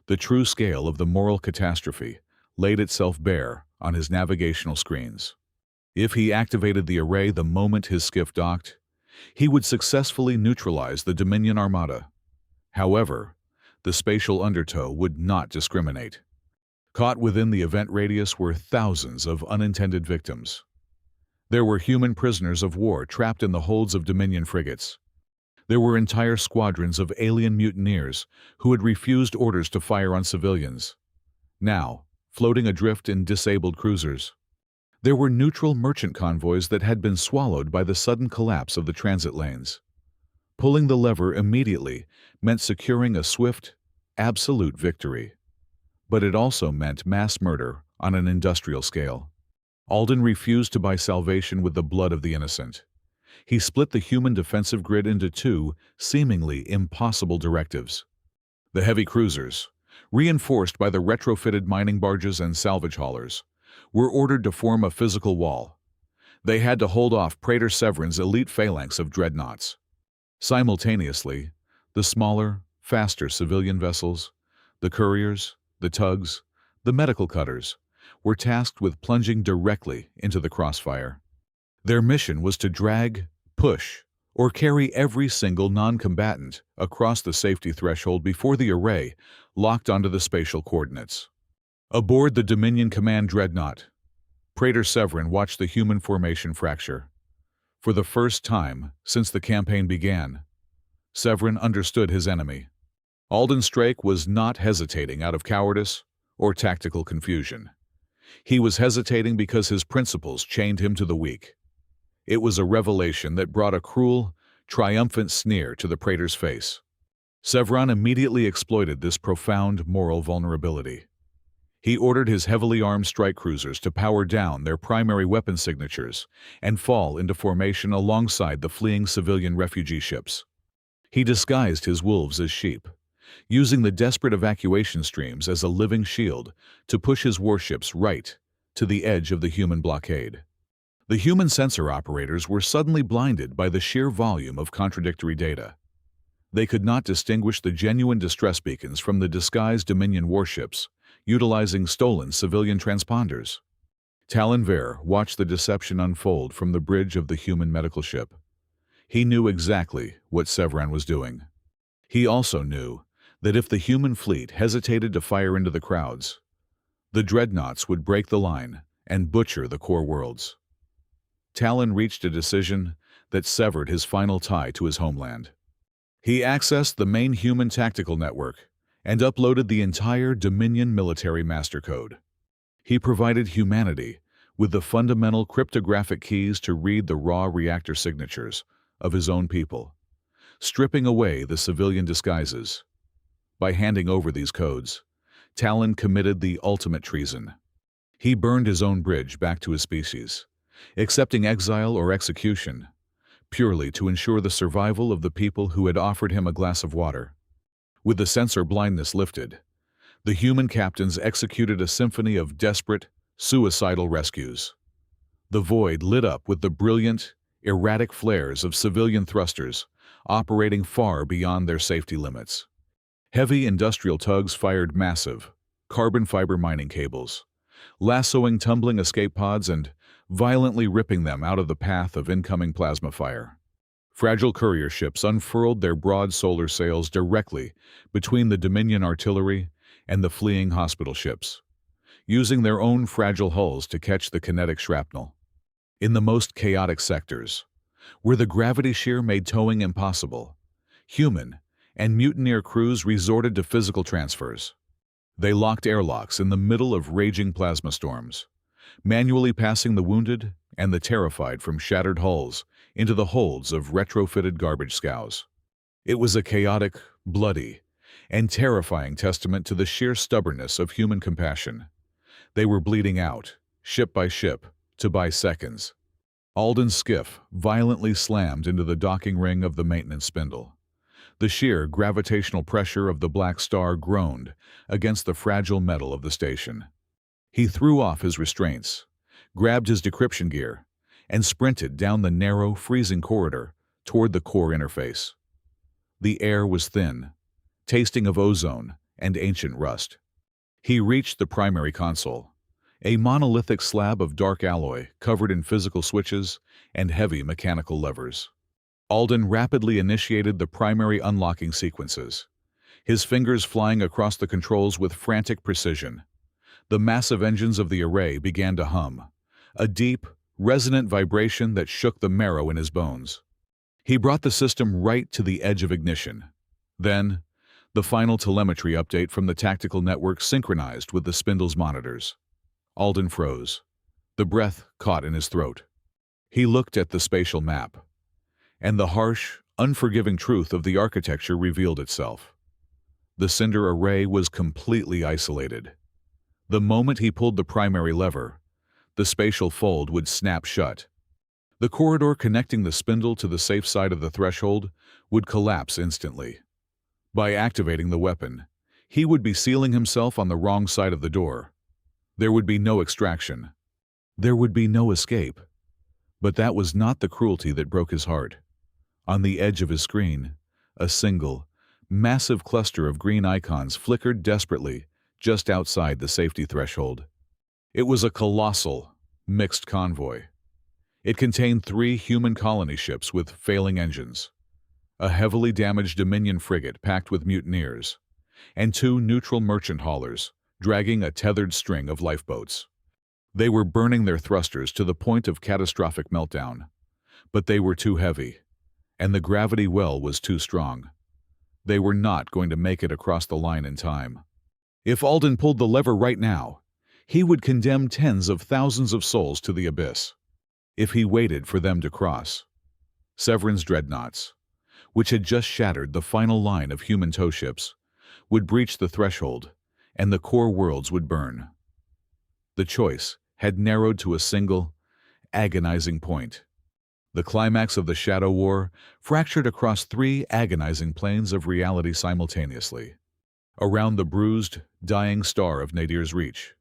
the true scale of the moral catastrophe laid itself bare on his navigational screens. If he activated the array the moment his skiff docked, he would successfully neutralize the Dominion armada. However, the spatial undertow would not discriminate. Caught within the event radius were thousands of unintended victims. There were human prisoners of war trapped in the holds of Dominion frigates. There were entire squadrons of alien mutineers who had refused orders to fire on civilians, now floating adrift in disabled cruisers. There were neutral merchant convoys that had been swallowed by the sudden collapse of the transit lanes. Pulling the lever immediately meant securing a swift, absolute victory. But it also meant mass murder on an industrial scale. Alden refused to buy salvation with the blood of the innocent. He split the human defensive grid into two seemingly impossible directives. The heavy cruisers, reinforced by the retrofitted mining barges and salvage haulers, were ordered to form a physical wall. They had to hold off Praetor Severin's elite phalanx of dreadnoughts. Simultaneously, the smaller, faster civilian vessels, the couriers, the tugs, the medical cutters, were tasked with plunging directly into the crossfire. Their mission was to drag, push, or carry every single non-combatant across the safety threshold before the array locked onto the spatial coordinates. Aboard the Dominion Command Dreadnought, Praetor Severin watched the human formation fracture. For the first time since the campaign began, Severin understood his enemy. Alden Strake was not hesitating out of cowardice or tactical confusion. He was hesitating because his principles chained him to the weak. It was a revelation that brought a cruel, triumphant sneer to the Praetor's face. Severin immediately exploited this profound moral vulnerability. He ordered his heavily armed strike cruisers to power down their primary weapon signatures and fall into formation alongside the fleeing civilian refugee ships. He disguised his wolves as sheep, using the desperate evacuation streams as a living shield to push his warships right to the edge of the human blockade. The human sensor operators were suddenly blinded by the sheer volume of contradictory data. They could not distinguish the genuine distress beacons from the disguised Dominion warships, utilizing stolen civilian transponders. Talon watched the deception unfold from the bridge of the human medical ship. He knew exactly what Severan was doing. He also knew that if the human fleet hesitated to fire into the crowds, the dreadnoughts would break the line and butcher the core worlds. Talon reached a decision that severed his final tie to his homeland. He accessed the main human tactical network and uploaded the entire Dominion military master code. He provided humanity with the fundamental cryptographic keys to read the raw reactor signatures of his own people, stripping away the civilian disguises. By handing over these codes, Talon committed the ultimate treason. He burned his own bridge back to his species, accepting exile or execution, purely to ensure the survival of the people who had offered him a glass of water. With the sensor blindness lifted, the human captains executed a symphony of desperate, suicidal rescues. The void lit up with the brilliant, erratic flares of civilian thrusters operating far beyond their safety limits. Heavy industrial tugs fired massive, carbon fiber mining cables, lassoing tumbling escape pods and violently ripping them out of the path of incoming plasma fire. Fragile courier ships unfurled their broad solar sails directly between the Dominion artillery and the fleeing hospital ships, using their own fragile hulls to catch the kinetic shrapnel. In the most chaotic sectors, where the gravity shear made towing impossible, human and mutineer crews resorted to physical transfers. They locked airlocks in the middle of raging plasma storms, manually passing the wounded and the terrified from shattered hulls into the holds of retrofitted garbage scows. It was a chaotic, bloody, and terrifying testament to the sheer stubbornness of human compassion. They were bleeding out, ship by ship, to buy seconds. Alden's skiff violently slammed into the docking ring of the maintenance spindle. The sheer gravitational pressure of the Black Star groaned against the fragile metal of the station. He threw off his restraints, grabbed his decryption gear, and sprinted down the narrow, freezing corridor toward the core interface. The air was thin, tasting of ozone and ancient rust. He reached the primary console, a monolithic slab of dark alloy covered in physical switches and heavy mechanical levers. Alden rapidly initiated the primary unlocking sequences, his fingers flying across the controls with frantic precision. The massive engines of the array began to hum, a deep, resonant vibration that shook the marrow in his bones. He brought the system right to the edge of ignition. Then, the final telemetry update from the tactical network synchronized with the spindle's monitors. Alden froze, the breath caught in his throat. He looked at the spatial map, and the harsh, unforgiving truth of the architecture revealed itself. The Cinder Array was completely isolated. The moment he pulled the primary lever, the spatial fold would snap shut. The corridor connecting the spindle to the safe side of the threshold would collapse instantly. By activating the weapon, he would be sealing himself on the wrong side of the door. There would be no extraction. There would be no escape. But that was not the cruelty that broke his heart. On the edge of his screen, a single, massive cluster of green icons flickered desperately just outside the safety threshold. It was a colossal, mixed convoy. It contained 3 human colony ships with failing engines, a heavily damaged Dominion frigate packed with mutineers, and 2 neutral merchant haulers dragging a tethered string of lifeboats. They were burning their thrusters to the point of catastrophic meltdown, but they were too heavy, and the gravity well was too strong. They were not going to make it across the line in time. If Alden pulled the lever right now, he would condemn tens of thousands of souls to the abyss. If he waited for them to cross, Severan's dreadnoughts, which had just shattered the final line of human tow ships, would breach the threshold and the core worlds would burn. The choice had narrowed to a single, agonizing point. The climax of the Shadow War fractured across three agonizing planes of reality simultaneously. Around the bruised, dying star of Nadir's Reach,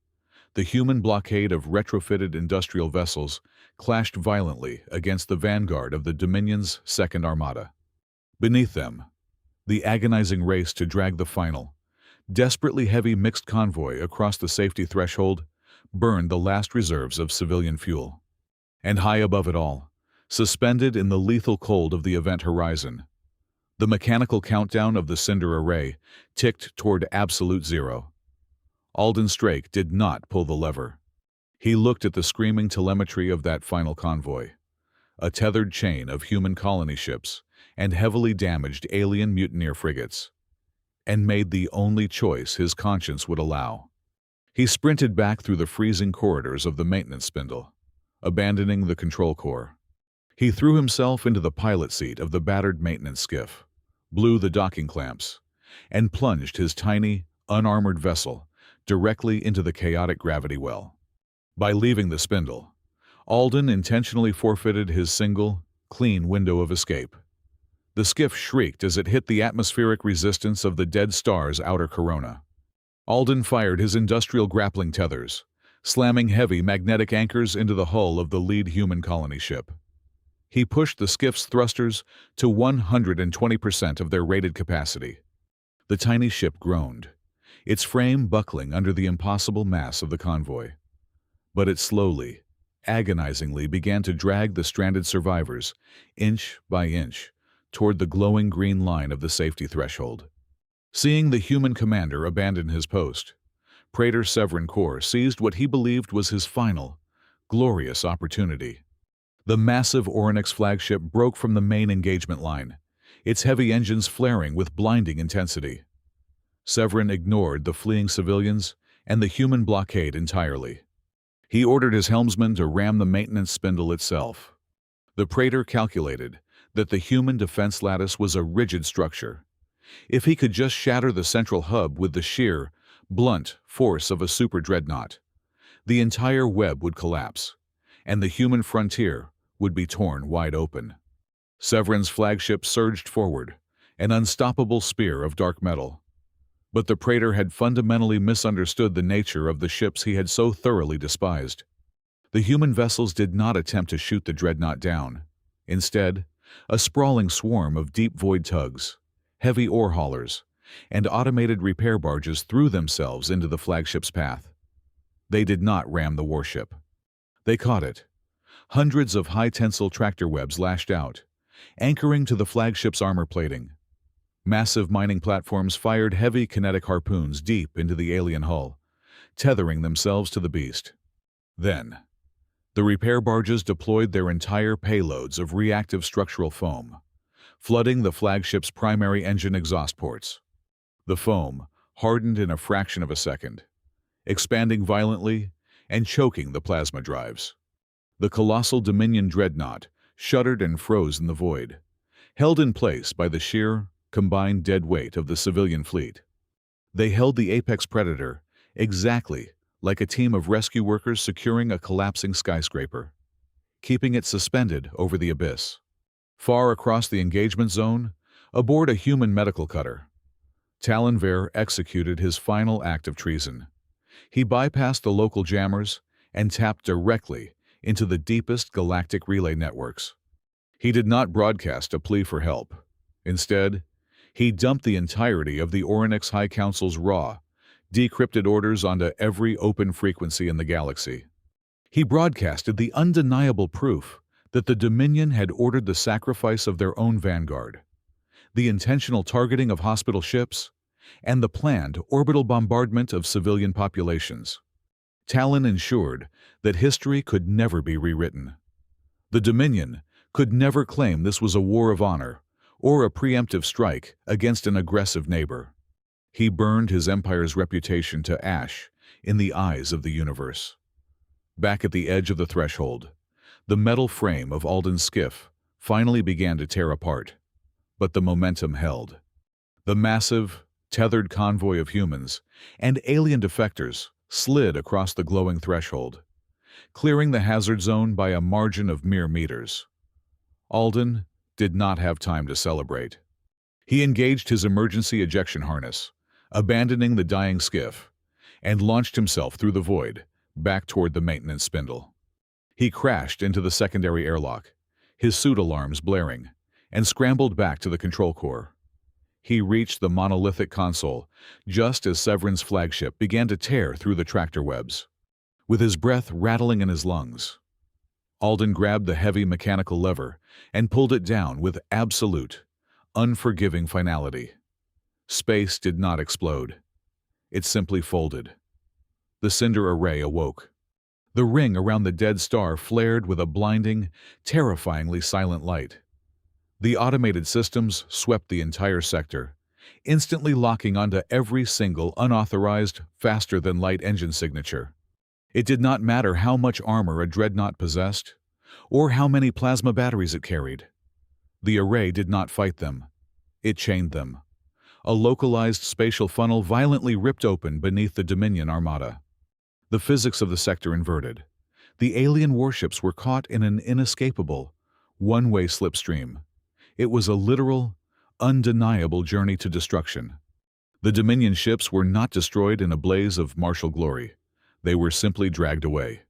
the human blockade of retrofitted industrial vessels clashed violently against the vanguard of the Dominion's Second Armada. Beneath them, the agonizing race to drag the final, desperately heavy mixed convoy across the safety threshold burned the last reserves of civilian fuel. And high above it all, suspended in the lethal cold of the event horizon, the mechanical countdown of the Cinder Array ticked toward absolute zero. Alden Strake did not pull the lever. He looked at the screaming telemetry of that final convoy, a tethered chain of human colony ships and heavily damaged alien mutineer frigates, and made the only choice his conscience would allow. He sprinted back through the freezing corridors of the maintenance spindle, abandoning the control core. He threw himself into the pilot seat of the battered maintenance skiff, blew the docking clamps, and plunged his tiny, unarmored vessel directly into the chaotic gravity well. By leaving the spindle, Alden intentionally forfeited his single, clean window of escape. The skiff shrieked as it hit the atmospheric resistance of the dead star's outer corona. Alden fired his industrial grappling tethers, slamming heavy magnetic anchors into the hull of the lead human colony ship. He pushed the skiff's thrusters to 120% of their rated capacity. The tiny ship groaned, its frame buckling under the impossible mass of the convoy. But it slowly, agonizingly began to drag the stranded survivors, inch by inch, toward the glowing green line of the safety threshold. Seeing the human commander abandon his post, Praetor Severin Corps seized what he believed was his final, glorious opportunity. The massive Orynyx flagship broke from the main engagement line, its heavy engines flaring with blinding intensity. Severin ignored the fleeing civilians and the human blockade entirely. He ordered his helmsman to ram the maintenance spindle itself. The Praetor calculated that the human defense lattice was a rigid structure. If he could just shatter the central hub with the sheer, blunt force of a super dreadnought, the entire web would collapse, and the human frontier would be torn wide open. Severin's flagship surged forward, an unstoppable spear of dark metal. But the Praetor had fundamentally misunderstood the nature of the ships he had so thoroughly despised. The human vessels did not attempt to shoot the dreadnought down. Instead, a sprawling swarm of deep void tugs, heavy ore haulers, and automated repair barges threw themselves into the flagship's path. They did not ram the warship. They caught it. Hundreds of high-tensile tractor webs lashed out, anchoring to the flagship's armor plating. Massive mining platforms fired heavy kinetic harpoons deep into the alien hull, tethering themselves to the beast. Then, the repair barges deployed their entire payloads of reactive structural foam, flooding the flagship's primary engine exhaust ports. The foam hardened in a fraction of a second, expanding violently and choking the plasma drives. The colossal Dominion dreadnought shuddered and froze in the void, held in place by the sheer, combined dead weight of the civilian fleet. They held the apex predator exactly like a team of rescue workers securing a collapsing skyscraper, keeping it suspended over the abyss. Far across the engagement zone, aboard a human medical cutter, Talon executed his final act of treason. He bypassed the local jammers and tapped directly into the deepest galactic relay networks. He did not broadcast a plea for help. Instead, he dumped the entirety of the Orynyx High Council's raw, decrypted orders onto every open frequency in the galaxy. He broadcasted the undeniable proof that the Dominion had ordered the sacrifice of their own vanguard, the intentional targeting of hospital ships, and the planned orbital bombardment of civilian populations. Talon ensured that history could never be rewritten. The Dominion could never claim this was a war of honor or a preemptive strike against an aggressive neighbor. He burned his empire's reputation to ash in the eyes of the universe. Back at the edge of the threshold, the metal frame of Alden's skiff finally began to tear apart, but the momentum held. The massive, tethered convoy of humans, and alien defectors slid across the glowing threshold, clearing the hazard zone by a margin of mere meters. Alden did not have time to celebrate. He engaged his emergency ejection harness, abandoning the dying skiff, and launched himself through the void, back toward the maintenance spindle. He crashed into the secondary airlock, his suit alarms blaring, and scrambled back to the control core. He reached the monolithic console just as Severin's flagship began to tear through the tractor webs. With his breath rattling in his lungs, Alden grabbed the heavy mechanical lever and pulled it down with absolute, unforgiving finality. Space did not explode. It simply folded. The Cinder Array awoke. The ring around the dead star flared with a blinding, terrifyingly silent light. The automated systems swept the entire sector, instantly locking onto every single unauthorized, faster-than-light engine signature. It did not matter how much armor a dreadnought possessed, or how many plasma batteries it carried. The array did not fight them. It chained them. A localized spatial funnel violently ripped open beneath the Dominion armada. The physics of the sector inverted. The alien warships were caught in an inescapable, one-way slipstream. It was a literal, undeniable journey to destruction. The Dominion ships were not destroyed in a blaze of martial glory. They were simply dragged away.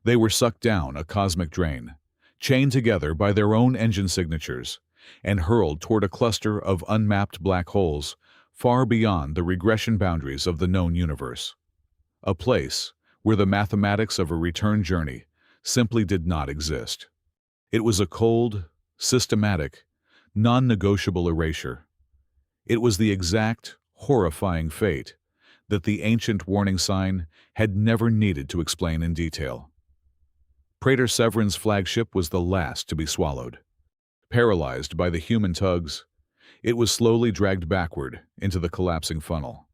They were sucked down a cosmic drain, chained together by their own engine signatures, and hurled toward a cluster of unmapped black holes far beyond the regression boundaries of the known universe. A place where the mathematics of a return journey simply did not exist. It was a cold, systematic, non-negotiable erasure. It was the exact, horrifying fate that the ancient warning sign had never needed to explain in detail. Traitor Severin's flagship was the last to be swallowed. Paralyzed by the human tugs, it was slowly dragged backward into the collapsing funnel.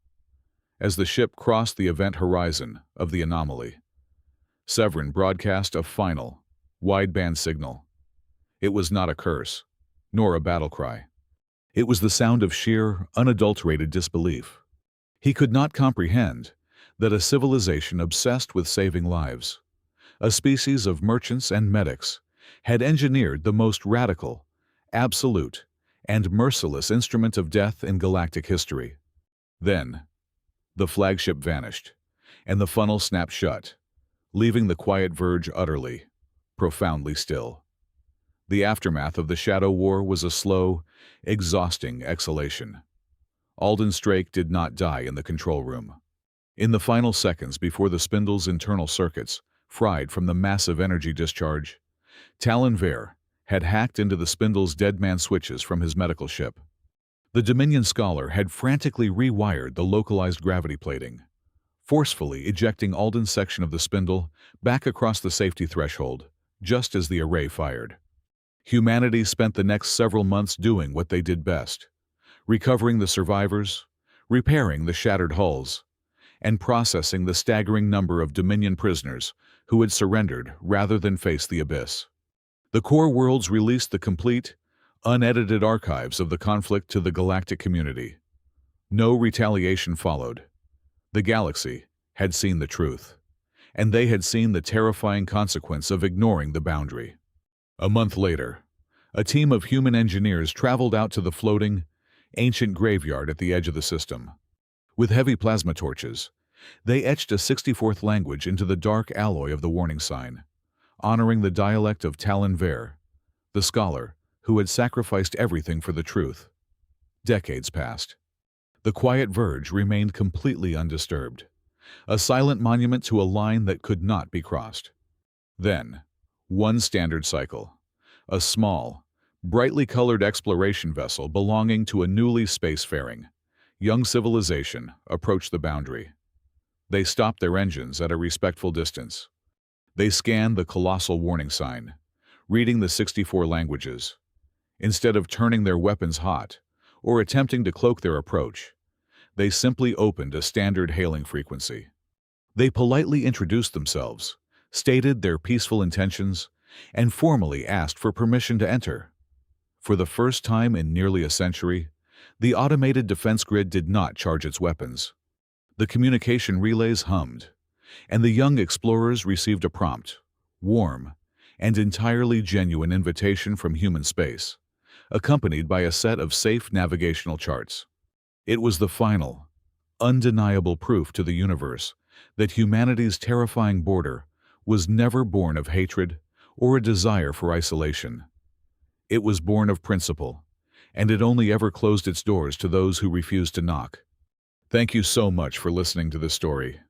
As the ship crossed the event horizon of the anomaly, Severin broadcast a final, wideband signal. It was not a curse, nor a battle cry. It was the sound of sheer, unadulterated disbelief. He could not comprehend that a civilization obsessed with saving lives, a species of merchants and medics, had engineered the most radical, absolute, and merciless instrument of death in galactic history. Then, the flagship vanished, and the funnel snapped shut, leaving the quiet verge utterly, profoundly still. The aftermath of the Shadow War was a slow, exhausting exhalation. Alden Strake did not die in the control room. In the final seconds before the spindle's internal circuits fried from the massive energy discharge, Talon Vare had hacked into the spindle's deadman switches from his medical ship. The Dominion scholar had frantically rewired the localized gravity plating, forcefully ejecting Alden's section of the spindle back across the safety threshold, just as the array fired. Humanity spent the next several months doing what they did best: recovering the survivors, repairing the shattered hulls, and processing the staggering number of Dominion prisoners who had surrendered rather than face the abyss. The core worlds released the complete, unedited archives of the conflict to the galactic community. No retaliation followed. The galaxy had seen the truth, and they had seen the terrifying consequence of ignoring the boundary. A month later, a team of human engineers traveled out to the floating, ancient graveyard at the edge of the system. With heavy plasma torches, they etched a 64th language into the dark alloy of the warning sign, honoring the dialect of Talon Vare, the scholar who had sacrificed everything for the truth. Decades passed. The quiet verge remained completely undisturbed, a silent monument to a line that could not be crossed. Then, one standard cycle, a small, brightly colored exploration vessel belonging to a newly spacefaring, young civilization, approached the boundary. They stopped their engines at a respectful distance. They scanned the colossal warning sign, reading the 64 languages. Instead of turning their weapons hot or attempting to cloak their approach, they simply opened a standard hailing frequency. They politely introduced themselves, stated their peaceful intentions, and formally asked for permission to enter. For the first time in nearly a century, The automated defense grid did not charge its weapons. The communication relays hummed, and the young explorers received a prompt, warm, and entirely genuine invitation from human space, accompanied by a set of safe navigational charts. It was the final, undeniable proof to the universe that humanity's terrifying border was never born of hatred or a desire for isolation. It was born of principle, and it only ever closed its doors to those who refused to knock. Thank you so much for listening to this story.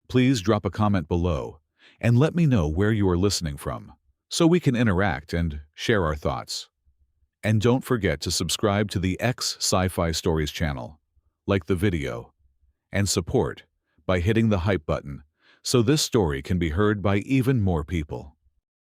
Please drop a comment below and let me know where you are listening from, so we can interact and share our thoughts. And don't forget to subscribe to the Sci-Fi Stories channel, like the video, and support by hitting the hype button so this story can be heard by even more people.